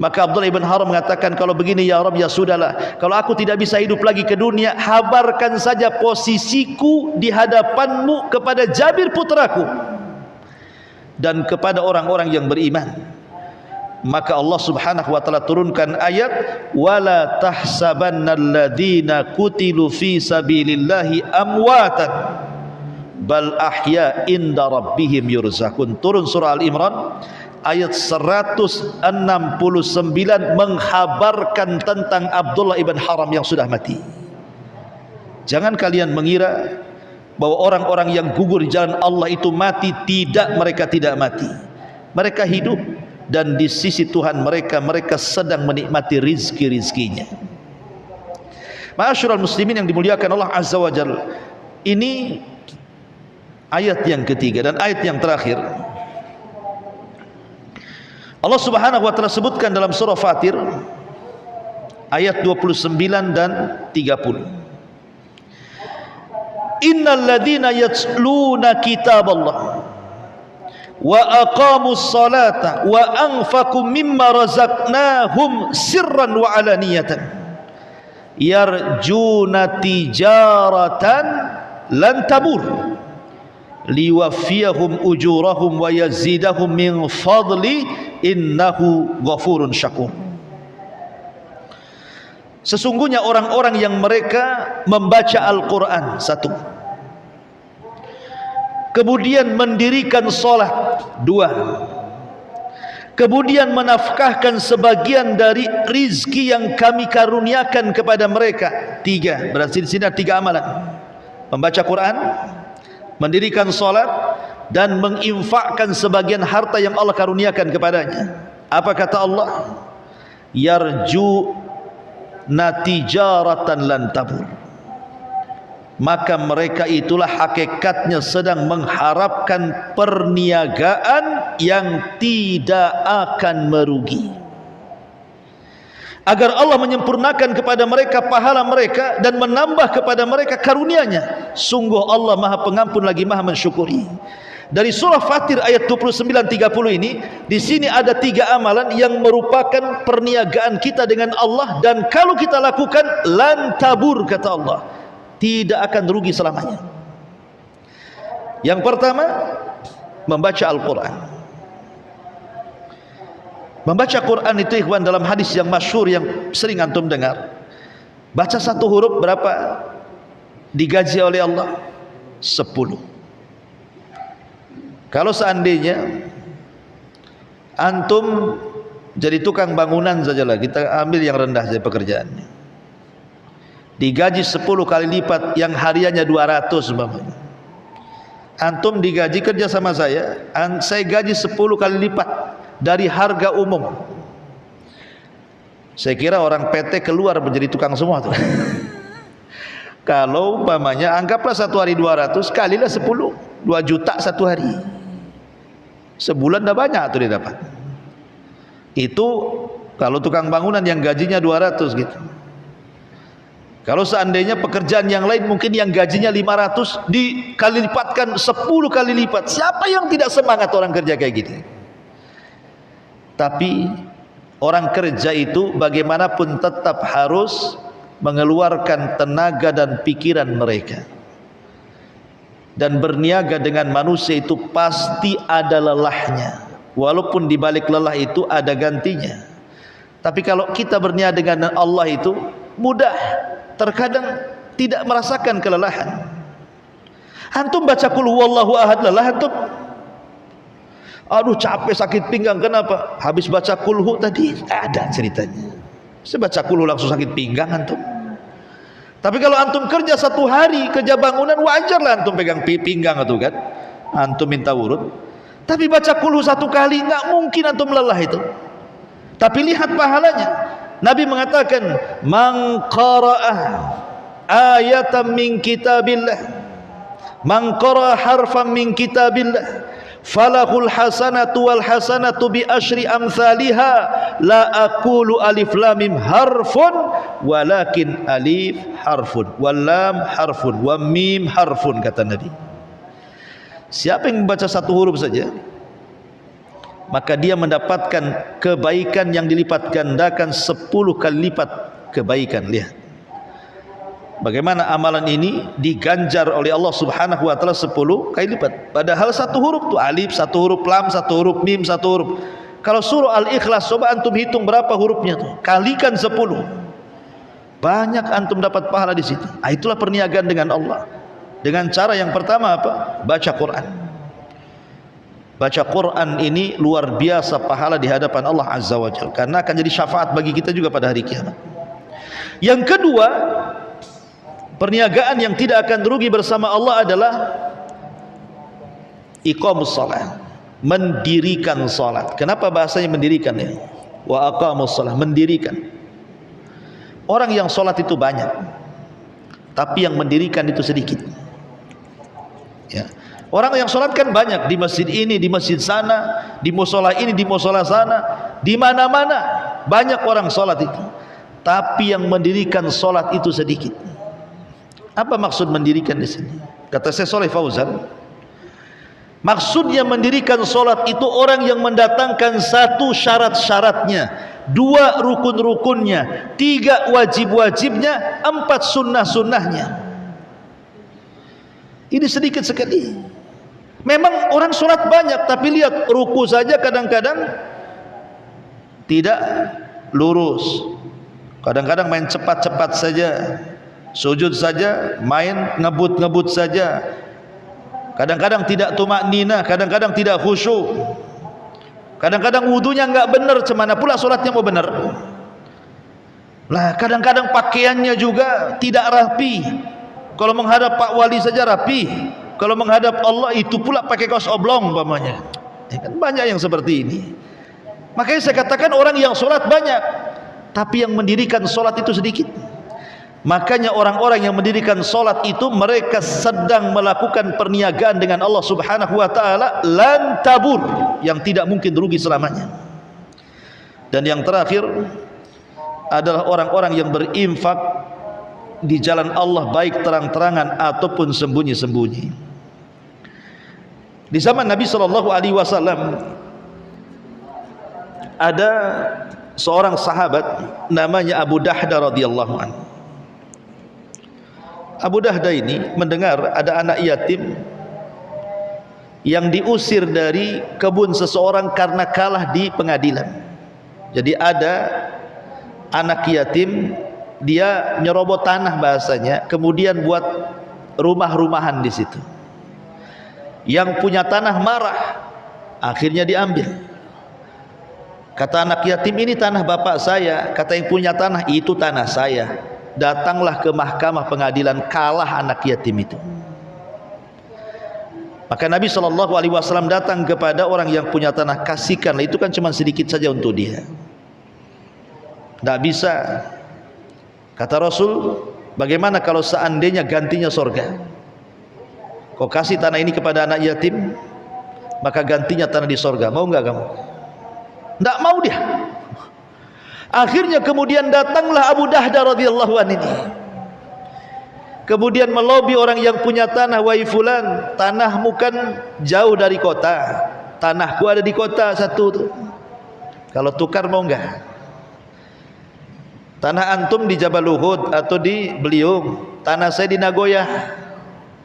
S1: Maka Abdullah ibn Haram mengatakan, kalau begini ya Rabb, ya sudahlah, kalau aku tidak bisa hidup lagi ke dunia, habarkan saja posisiku di hadapanmu kepada Jabir putraku dan kepada orang-orang yang beriman. Maka Allah Subhanahu wa taala turunkan ayat, wala tahsabannalladzina qutilu fi sabilillahi amwatan bal ahya inda rabbihim yurzakun. Turun surah Al-Imran ayat 169, menghabarkan tentang Abdullah ibn Haram yang sudah mati. Jangan kalian mengira bahwa orang-orang yang gugur di jalan Allah itu mati. Tidak, mereka tidak mati, mereka hidup, dan di sisi Tuhan mereka sedang menikmati rizki-rizkinya. Ma'asyiral muslimin yang dimuliakan Allah Azza wa Jalla, ini ayat yang ketiga dan ayat yang terakhir. Allah Subhanahu wa taala sebutkan dalam surah Fatir ayat 29 dan 30. Innal ladzina yatluna kitaballah wa aqamus salata wa anfaqu mimma razaqnahum sirran wa alaniyatan yarjuna tijaratan lan tabur liwafiyahum ujurahum wa yazidahum min fadli innahu ghafurun syakur. Sesungguhnya orang-orang yang mereka membaca Al-Quran, satu, kemudian mendirikan sholat, dua, kemudian menafkahkan sebagian dari rizki yang kami karuniakan kepada mereka, tiga. Berarti di sini ada tiga amalan: membaca Quran, mendirikan sholat, dan menginfakkan sebagian harta yang Allah karuniakan kepadanya. Apa kata Allah? Yarju natijaratan lan tabur. Maka mereka itulah hakikatnya sedang mengharapkan perniagaan yang tidak akan merugi, agar Allah menyempurnakan kepada mereka pahala mereka dan menambah kepada mereka karunia-Nya. Sungguh Allah Maha Pengampun lagi Maha mensyukuri. Dari surah Fatir ayat 29-30 ini, di sini ada 3 amalan yang merupakan perniagaan kita dengan Allah, dan kalau kita lakukan lan tabur, kata Allah, tidak akan rugi selamanya. Yang pertama, membaca Al-Quran. Membaca Quran itu ikhwan, dalam hadis yang masyhur yang sering antum dengar, baca 1 huruf berapa digaji oleh Allah? 10. Kalau seandainya antum jadi tukang bangunan sajalah, kita ambil yang rendah saja pekerjaannya, digaji 10 kali lipat yang hariannya 200 umpamanya. Antum digaji kerja sama saya gaji 10 kali lipat dari harga umum. Saya kira orang PT keluar menjadi tukang semua tuh. Kalau umpamanya anggaplah 1 hari 200, kalilah 10, 2 juta 1 hari. Sebulan dah banyak tuh dia dapat. Itu kalau tukang bangunan yang gajinya 200 gitu. Kalau seandainya pekerjaan yang lain mungkin yang gajinya 500 dikali lipatkan 10 kali lipat. Siapa yang tidak semangat orang kerja kayak gitu? Tapi orang kerja itu bagaimanapun tetap harus mengeluarkan tenaga dan pikiran mereka. Dan berniaga dengan manusia itu pasti ada lelahnya, walaupun di balik lelah itu ada gantinya. Tapi kalau kita berniaga dengan Allah itu mudah, terkadang tidak merasakan kelelahan. Antum baca qul huwallahu ahad, lelah antum? Aduh capek, sakit pinggang, kenapa? Habis baca qul hu tadi ada ceritanya. Saya baca qul hu langsung sakit pinggang antum. Tapi kalau antum kerja 1 hari, kerja bangunan, wajarlah antum pegang pinggang itu kan, antum minta urut. Tapi baca qul hu 1 kali, nggak mungkin antum lelah itu. Tapi lihat pahalanya. Nabi mengatakan, man qara'ah ayatan min kitabillah, man qara'a harfan min kitabillah, falahul hasanatu wal hasanatu bi asyri amsalha, la aqulu alif lam mim harfun walakin alif harfun wal lam harfun wa mim harfun, kata Nabi. Siapa yang membaca 1 huruf saja, maka dia mendapatkan kebaikan yang dilipat gandakan 10 kali lipat kebaikan. Lihat bagaimana amalan ini diganjar oleh Allah Subhanahu wa taala 10 kali lipat. Padahal 1 huruf tu alif, 1 huruf lam, 1 huruf mim, 1 huruf. Kalau surah Al-Ikhlas coba antum hitung berapa hurufnya tuh, kalikan 10. Banyak antum dapat pahala di situ. Itulah perniagaan dengan Allah. Dengan cara yang pertama apa? Baca Quran. Baca Quran ini luar biasa pahala di hadapan Allah Azza wa Jalla, karena akan jadi syafaat bagi kita juga pada hari kiamat. Yang kedua, perniagaan yang tidak akan rugi bersama Allah adalah iqamus salat, mendirikan salat. Kenapa bahasanya mendirikan ya? Wa aqamus salat, mendirikan. Orang yang salat itu banyak, tapi yang mendirikan itu sedikit. Ya. Orang yang salat kan banyak, di masjid ini, di masjid sana, di musola ini, di musola sana, di mana-mana banyak orang salat itu. Tapi yang mendirikan salat itu sedikit. Apa maksud mendirikan di sini? Kata Syekh Shalih Fauzan, maksudnya mendirikan salat itu orang yang mendatangkan 1 syarat-syaratnya, 2 rukun-rukunnya, 3 wajib-wajibnya, 4 sunnah-sunnahnya. Ini sedikit sekali. Memang orang salat banyak, tapi lihat ruku saja kadang-kadang tidak lurus, kadang-kadang main cepat-cepat saja, sujud saja main ngebut-ngebut saja, kadang-kadang tidak tumakninah, kadang-kadang tidak khusyuk, kadang-kadang wudunya enggak benar, cemana pula salatnya mau benar. Lah kadang-kadang pakaiannya juga tidak rapi. Kalau menghadap Pak Wali saja rapi, Kalau menghadap Allah itu pula pakai kaos oblong umpamanya. Kan banyak yang seperti ini. Makanya saya katakan orang yang sholat banyak, tapi yang mendirikan sholat itu sedikit. Makanya orang-orang yang mendirikan sholat itu mereka sedang melakukan perniagaan dengan Allah Subhanahu wa ta'ala lan tabur, yang tidak mungkin rugi selamanya. Dan yang terakhir adalah orang-orang yang berinfak di jalan Allah baik terang-terangan ataupun sembunyi-sembunyi. Di zaman Nabi SAW ada seorang sahabat namanya Abu Dahda radhiyallahu anhu. Abu Dahda ini mendengar ada anak yatim yang diusir dari kebun seseorang karena kalah di pengadilan. Jadi ada anak yatim, dia nyerobot tanah bahasanya, kemudian buat rumah-rumahan di situ. Yang punya tanah marah, akhirnya diambil. Kata anak yatim, ini tanah bapak saya. Kata yang punya tanah, itu tanah saya. Datanglah ke mahkamah pengadilan, kalah anak yatim itu. Maka Nabi SAW datang kepada orang yang punya tanah, kasihkanlah, itu kan cuma sedikit saja untuk dia. Tidak bisa. Kata Rasul, bagaimana kalau seandainya gantinya sorga? Kau kasih tanah ini kepada anak yatim, maka gantinya tanah di sorga. Mau enggak kamu? Tidak mau dia. Akhirnya kemudian datanglah Abu Dahda radhiyallahu anhu ini. Kemudian melobi orang yang punya tanah, wahai fulan, tanahmu kan jauh dari kota, tanahku ada di kota satu tuh. Kalau tukar mau enggak? Tanah antum di Jabal Uhud atau di Beliung, tanah saya di Nagoya,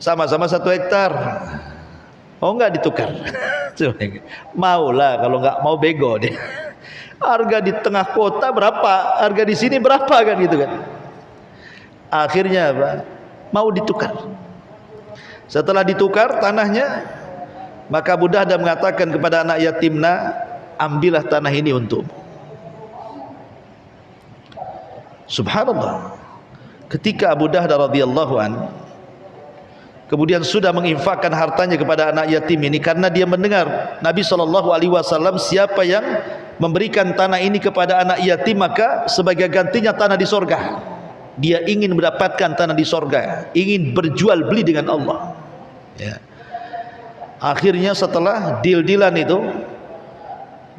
S1: sama-sama 1 hektar. Mau enggak ditukar? Maulah, kalau enggak mau bego dia. Harga di tengah kota berapa, harga di sini berapa kan gitu kan. Akhirnya apa? Mau ditukar. Setelah ditukar tanahnya, maka Abu Dahda mengatakan kepada anak yatimna, ambillah tanah ini untukmu. Subhanallah. Ketika Abu Dahda radhiyallahu an kemudian sudah menginfakkan hartanya kepada anak yatim ini, karena dia mendengar Nabi SAW, siapa yang memberikan tanah ini kepada anak yatim maka sebagai gantinya tanah di sorga. Dia ingin mendapatkan tanah di sorga, ingin berjual beli dengan Allah ya. Akhirnya setelah deal-dealan itu,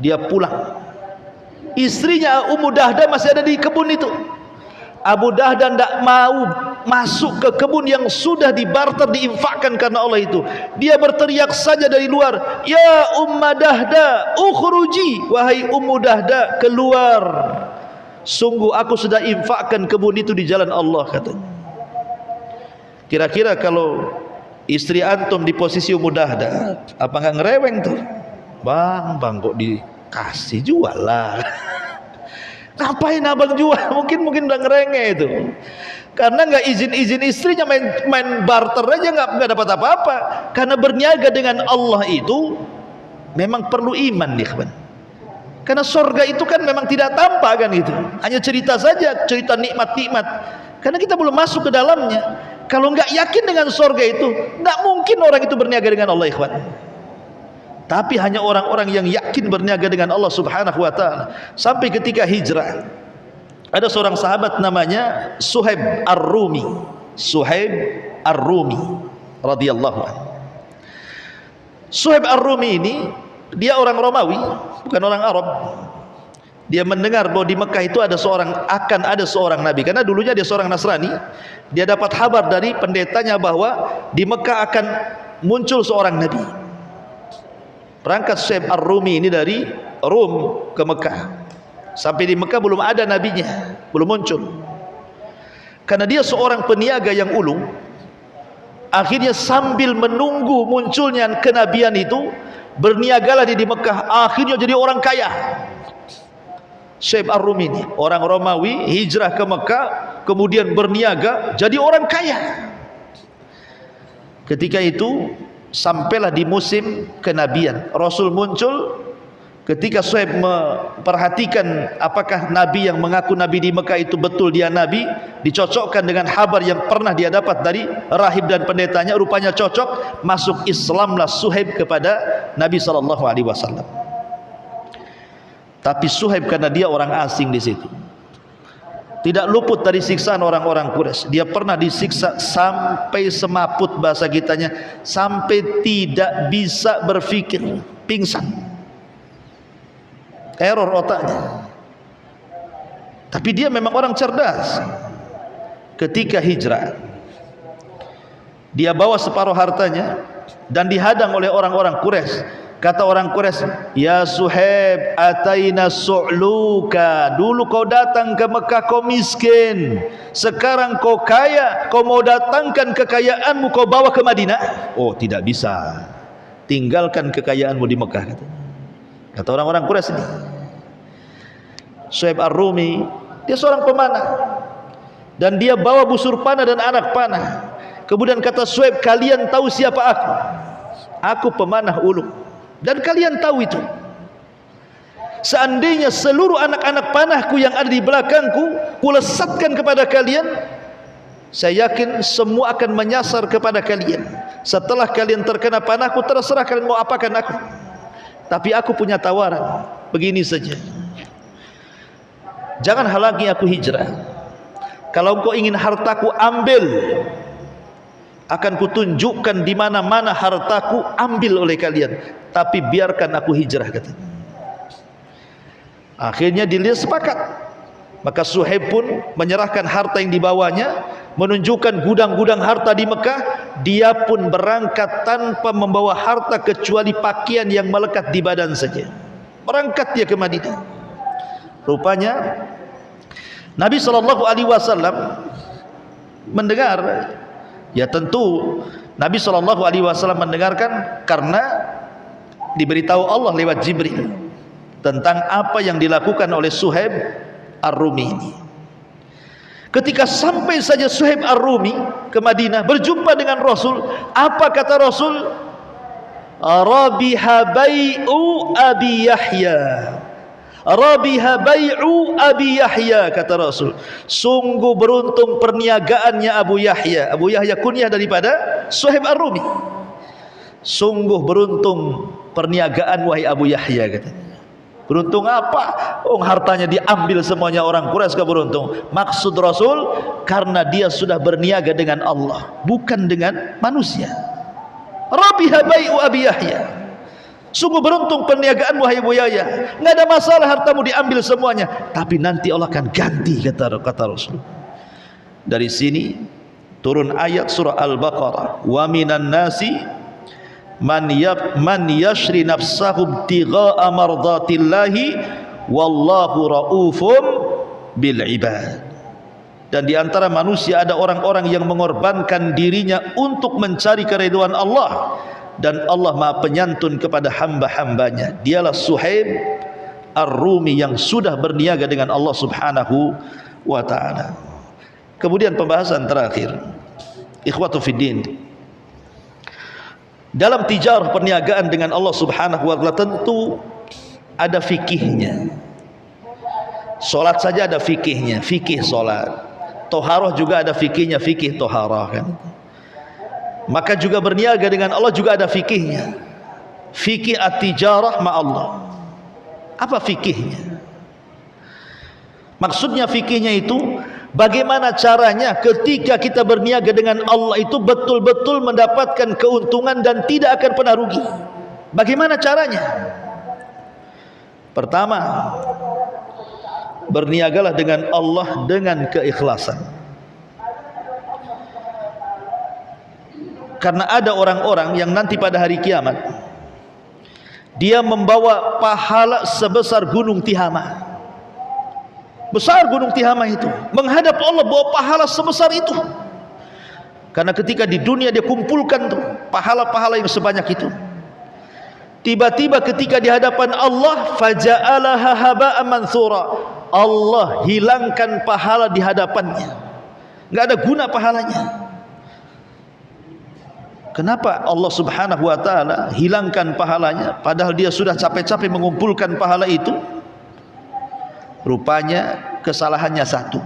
S1: dia pulang. Istrinya Ummu Dahda masih ada di kebun itu. Abu Dahda tidak mau masuk ke kebun yang sudah dibarter, diinfakkan karena Allah itu. Dia berteriak saja dari luar, ya Ummu Dahda ukhruji, wahai Ummu Dahda keluar, sungguh aku sudah infakkan kebun itu di jalan Allah, katanya. Kira-kira kalau istri antum di posisi Ummu Dahda, apa nggak ngereweng tuh? Bang kok dikasih, jual lah. Ngapain abang jual? Mungkin udah ngerengek itu. Karena nggak izin istrinya, main barter aja nggak dapat apa-apa. Karena berniaga dengan Allah itu memang perlu iman nih, kawan. Karena surga itu kan memang tidak tampak kan itu. Hanya cerita saja, cerita nikmat-nikmat. Karena kita belum masuk ke dalamnya. Kalau nggak yakin dengan surga itu, nggak mungkin orang itu berniaga dengan Allah, ikhwan. Tapi hanya orang-orang yang yakin berniaga dengan Allah Subhanahu wa ta'ala. Sampai ketika hijrah, ada seorang sahabat namanya Suhaib Ar-Rumi. Suhaib Ar-Rumi radhiyallahu anhu. Suhaib Ar-Rumi ini dia orang Romawi, bukan orang Arab. Dia mendengar bahwa di Mekah itu akan ada seorang nabi, karena dulunya dia seorang Nasrani. Dia dapat kabar dari pendetanya bahwa di Mekah akan muncul seorang nabi. Berangkat Suhaib Ar-Rumi ini dari Rum ke Mekah. Sampai di Mekah belum ada nabinya, belum muncul. Karena dia seorang peniaga yang ulung, akhirnya sambil menunggu munculnya kenabian itu, berniagalah dia di Mekah. Akhirnya jadi orang kaya. Suhaib Ar-Rumi ini orang Romawi, hijrah ke Mekah, kemudian berniaga jadi orang kaya. Ketika itu sampailah di musim kenabian, Rasul muncul, Ketika Suhaib memperhatikan apakah Nabi yang mengaku Nabi di Mekah itu betul dia Nabi, dicocokkan dengan kabar yang pernah dia dapat dari rahib dan pendetanya, rupanya cocok, masuk Islamlah Suhaib kepada Nabi SAW. Tapi Suhaib karena dia orang asing di situ, tidak luput dari siksaan orang-orang Quraisy. Dia pernah disiksa sampai semaput, bahasa kitanya, sampai tidak bisa berpikir, pingsan, error otaknya. Tapi dia memang orang cerdas. Ketika hijrah, dia bawa separuh hartanya dan dihadang oleh orang-orang Quraisy. Kata orang Quraisy, "Ya Suhaib, ataina su'luka. Dulu kau datang ke Mekah kau miskin, sekarang kau kaya, kau mau datangkan kekayaanmu kau bawa ke Madinah?" Oh, tidak bisa. Tinggalkan kekayaanmu di Mekah, kata orang-orang Quraisy ini. Suhaib Ar-Rumi, dia seorang pemanah dan dia bawa busur panah dan anak panah. Kemudian kata Suhaib, "Kalian tahu siapa aku? Aku pemanah ulung, dan kalian tahu itu. Seandainya seluruh anak-anak panahku yang ada di belakangku kulesatkan kepada kalian, saya yakin semua akan menyasar kepada kalian. Setelah kalian terkena panahku, terserah kalian mau apakan aku. Tapi aku punya tawaran, begini saja. Jangan halangi aku hijrah. Kalau engkau ingin hartaku, ambil. Akan kutunjukkan di mana-mana hartaku, ambil oleh kalian. Tapi biarkan aku hijrah," katanya. Akhirnya dia sepakat. Maka Suhaib pun menyerahkan harta yang dibawanya, menunjukkan gudang-gudang harta di Mekah. Dia pun berangkat tanpa membawa harta kecuali pakaian yang melekat di badan saja. Berangkat dia ke Madinah. Rupanya Nabi SAW mendengar. Ya tentu Nabi SAW mendengarkan karena diberitahu Allah lewat Jibril tentang apa yang dilakukan oleh Suhaib Ar-Rumi ini. Ketika sampai saja Suhaib Ar-Rumi ke Madinah, berjumpa dengan Rasul, apa kata Rasul? "Rabiha bai'u Abi Yahya. Rabiha bai'u Abi Yahya," kata Rasul. Sungguh beruntung perniagaannya Abu Yahya. Abu Yahya kunyah daripada Suhaib Ar-Rumi. Sungguh beruntung perniagaan wahai Abu Yahya, katanya. Beruntung apa? Oh, hartanya diambil semuanya orang Quraisy, gak beruntung. Maksud Rasul, karena dia sudah berniaga dengan Allah, bukan dengan manusia. Rabiha bai'u Abi Yahya. Sungguh beruntung perniagaan wahai Abu Yahya. Nggak ada masalah hartamu diambil semuanya, tapi nanti Allah akan ganti, kata Rasul. Dari sini turun ayat surah Al-Baqarah, "Wa minan nasi man yashri nafsahu ibtigha'a mardatillahi wallahu raufum bil ibad." Dan di antara manusia ada orang-orang yang mengorbankan dirinya untuk mencari keridhaan Allah, dan Allah Maha Penyantun kepada hamba-hambanya. Dialah Suhaib Ar-Rumi yang sudah berniaga dengan Allah Subhanahu wa ta'ala. Kemudian pembahasan terakhir, ikhwatu fiddin, dalam tijarah perniagaan dengan Allah Subhanahu wa ta'ala tentu ada fikihnya. Solat saja ada fikihnya, fikih solat. Toharoh juga ada fikihnya, fikih toharoh, kan. Maka juga berniaga dengan Allah juga ada fikihnya. Fikih at-tijarah ma'allah. Apa fikihnya? Maksudnya fikihnya itu bagaimana caranya ketika kita berniaga dengan Allah itu betul-betul mendapatkan keuntungan dan tidak akan pernah rugi. Bagaimana caranya? Pertama, berniagalah dengan Allah dengan keikhlasan. Karena ada orang-orang yang nanti pada hari kiamat dia membawa pahala sebesar gunung Tihama. Besar gunung Tihama itu, menghadap Allah bawa pahala sebesar itu. Karena ketika di dunia dia kumpulkan tuh pahala-pahala yang sebanyak itu. Tiba-tiba ketika di hadapan Allah, faja'alaha haba'an manthura, Allah hilangkan pahala di hadapannya. Enggak ada guna pahalanya. Kenapa Allah Subhanahu wa taala hilangkan pahalanya padahal dia sudah capek-capek mengumpulkan pahala itu? Rupanya kesalahannya satu.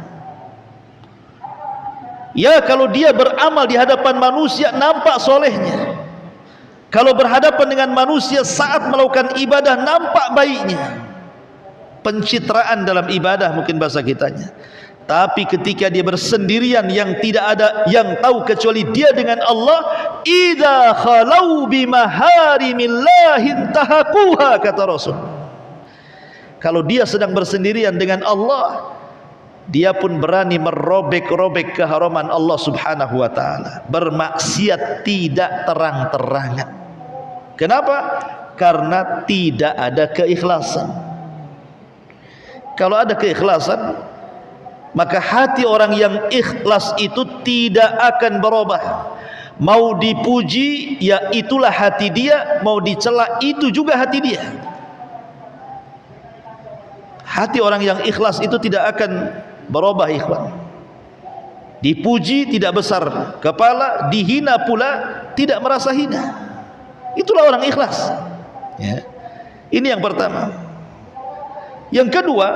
S1: Ya, kalau dia beramal di hadapan manusia nampak solehnya. Kalau berhadapan dengan manusia saat melakukan ibadah nampak baiknya. Pencitraan dalam ibadah mungkin bahasa kitanya. Tapi ketika dia bersendirian yang tidak ada yang tahu kecuali dia dengan Allah, idza khalau bimaharimillahi intahaquha, kata Rasul. Kalau dia sedang bersendirian dengan Allah, dia pun berani merobek-robek keharaman Allah Subhanahu wa taala. Bermaksiat tidak terang-terangan. Kenapa? Karena tidak ada keikhlasan. Kalau ada keikhlasan, maka hati orang yang ikhlas itu tidak akan berubah. Mau dipuji, ya itulah hati dia. Mau dicela, itu juga hati dia. Hati orang yang ikhlas itu tidak akan berubah, ikhwan. Dipuji tidak besar kepala, dihina pula tidak merasa hina. Itulah orang ikhlas, ya. Ini yang pertama. Yang kedua,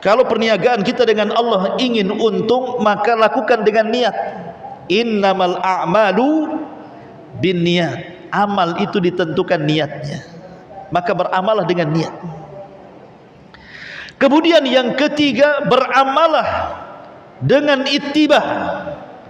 S1: kalau perniagaan kita dengan Allah ingin untung, maka lakukan dengan niat. Innamal a'malu binniyat. Amal itu ditentukan niatnya. Maka beramalah dengan niat. Kemudian yang ketiga, beramalah dengan ittibah,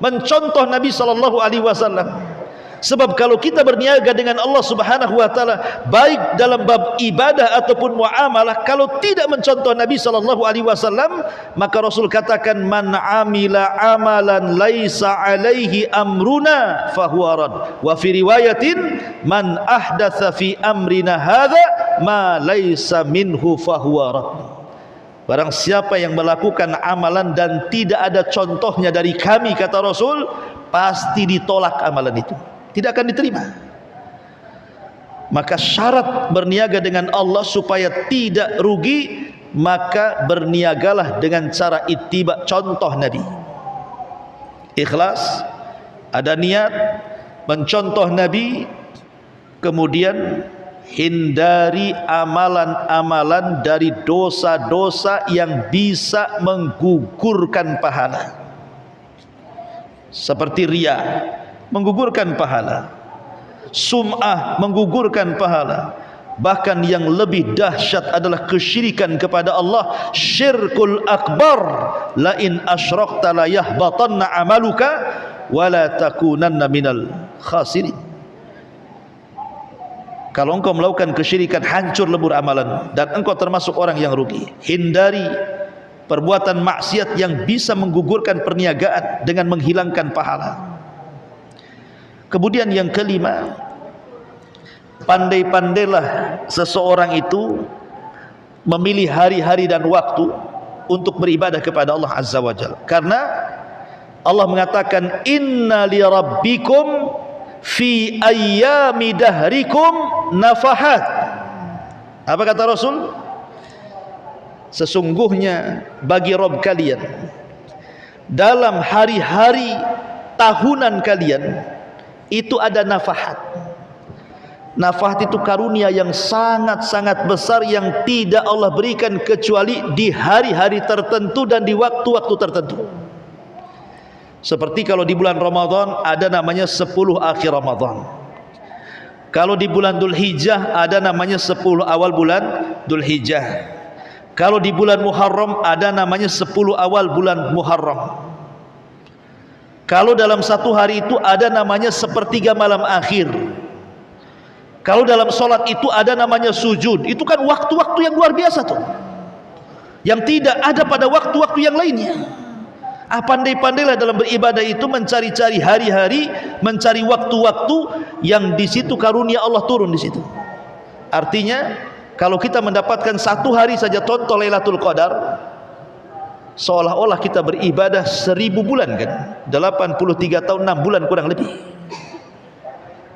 S1: mencontoh Nabi sallallahu alaihi wasallam. Sebab kalau kita berniaga dengan Allah Subhanahu wa taala, baik dalam bab ibadah ataupun muamalah, kalau tidak mencontoh Nabi sallallahu alaihi wasallam, maka Rasul katakan, man amila amalan laisa alaihi amruna fahuwa rad. Wa fi riwayatin, man ahdatsa fi amrina hadza ma laisa minhu fahuwa rad. Barang siapa yang melakukan amalan dan tidak ada contohnya dari kami, kata Rasul, pasti ditolak amalan itu, tidak akan diterima. Maka syarat berniaga dengan Allah supaya tidak rugi, maka berniagalah dengan cara ittiba, contoh Nabi. Ikhlas, ada niat, mencontoh Nabi, kemudian hindari amalan-amalan dari dosa-dosa yang bisa menggugurkan pahala. Seperti riya, menggugurkan pahala. Sum'ah, menggugurkan pahala. Bahkan yang lebih dahsyat adalah kesyirikan kepada Allah, syirkul akbar. La in asyrakta la yahbatanna amaluka wa la takunanna minal khasirin. Kalau engkau melakukan kesyirikan, hancur lebur amalan dan engkau termasuk orang yang rugi. Hindari perbuatan maksiat yang bisa menggugurkan perniagaan dengan menghilangkan pahala. Kemudian yang kelima, pandai-pandailah seseorang itu memilih hari-hari dan waktu untuk beribadah kepada Allah Azza wa Jalla. Karena Allah mengatakan, inna li rabbikum fi ayyami dahrikum nafahat. Apa kata Rasul? Sesungguhnya bagi Rabb kalian dalam hari-hari tahunan kalian itu ada nafahat. Nafahat itu karunia yang sangat-sangat besar yang tidak Allah berikan kecuali di hari-hari tertentu dan di waktu-waktu tertentu. Seperti kalau di bulan Ramadan ada namanya 10 akhir Ramadan. Kalau di bulan Dhul Hijjah ada namanya 10 awal bulan Dhul Hijjah. Kalau di bulan Muharram ada namanya 10 awal bulan Muharram. Kalau dalam satu hari itu ada namanya sepertiga malam akhir. Kalau dalam sholat itu ada namanya sujud. Itu kan waktu-waktu yang luar biasa tuh, yang tidak ada pada waktu-waktu yang lainnya. Pandai-pandailah dalam beribadah itu, mencari-cari hari-hari, mencari waktu-waktu yang di situ karunia Allah turun di situ. Artinya kalau kita mendapatkan satu hari saja contoh Lailatul Qadar, seolah-olah kita beribadah 1000 bulan kan, 83 tahun 6 bulan kurang lebih.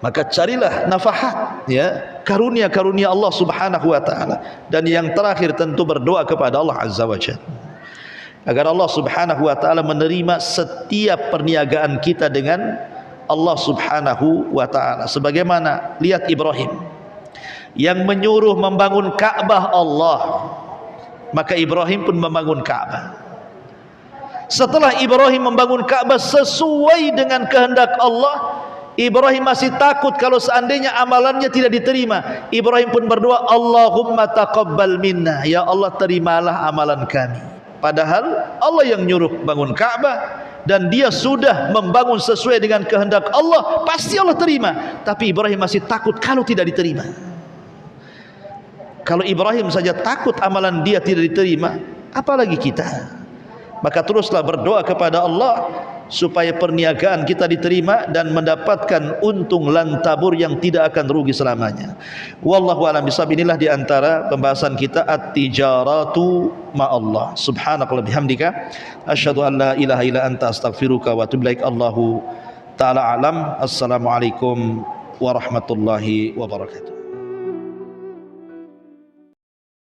S1: Maka carilah nafahat, ya, karunia-karunia Allah Subhanahu wa taala. Dan yang terakhir tentu berdoa kepada Allah Azza wa Jalla agar Allah Subhanahu wa taala menerima setiap perniagaan kita dengan Allah Subhanahu wa ta'ala. Sebagaimana lihat Ibrahim yang menyuruh membangun Ka'bah Allah, maka Ibrahim pun membangun Ka'bah. Setelah Ibrahim membangun Ka'bah sesuai dengan kehendak Allah, Ibrahim masih takut kalau seandainya amalannya tidak diterima. Ibrahim pun berdoa, Allahumma taqabbal minna, ya Allah terimalah amalan kami. Padahal Allah yang nyuruh bangun Ka'bah dan dia sudah membangun sesuai dengan kehendak Allah, pasti Allah terima. Tapi Ibrahim masih takut kalau tidak diterima. Kalau Ibrahim saja takut amalan dia tidak diterima, apalagi kita. Maka teruslah berdoa kepada Allah supaya perniagaan kita diterima dan mendapatkan untung lantabur yang tidak akan rugi selamanya. Wallahu a'lam bishawab. Inilah di antara pembahasan kita at-tijaratu ma'allah. Subhanakallahumma bihamdika asyhadu an la ilaha illa anta astaghfiruka wa atubu ilaik. Allahu ta'ala alam. Assalamualaikum warahmatullahi wabarakatuh.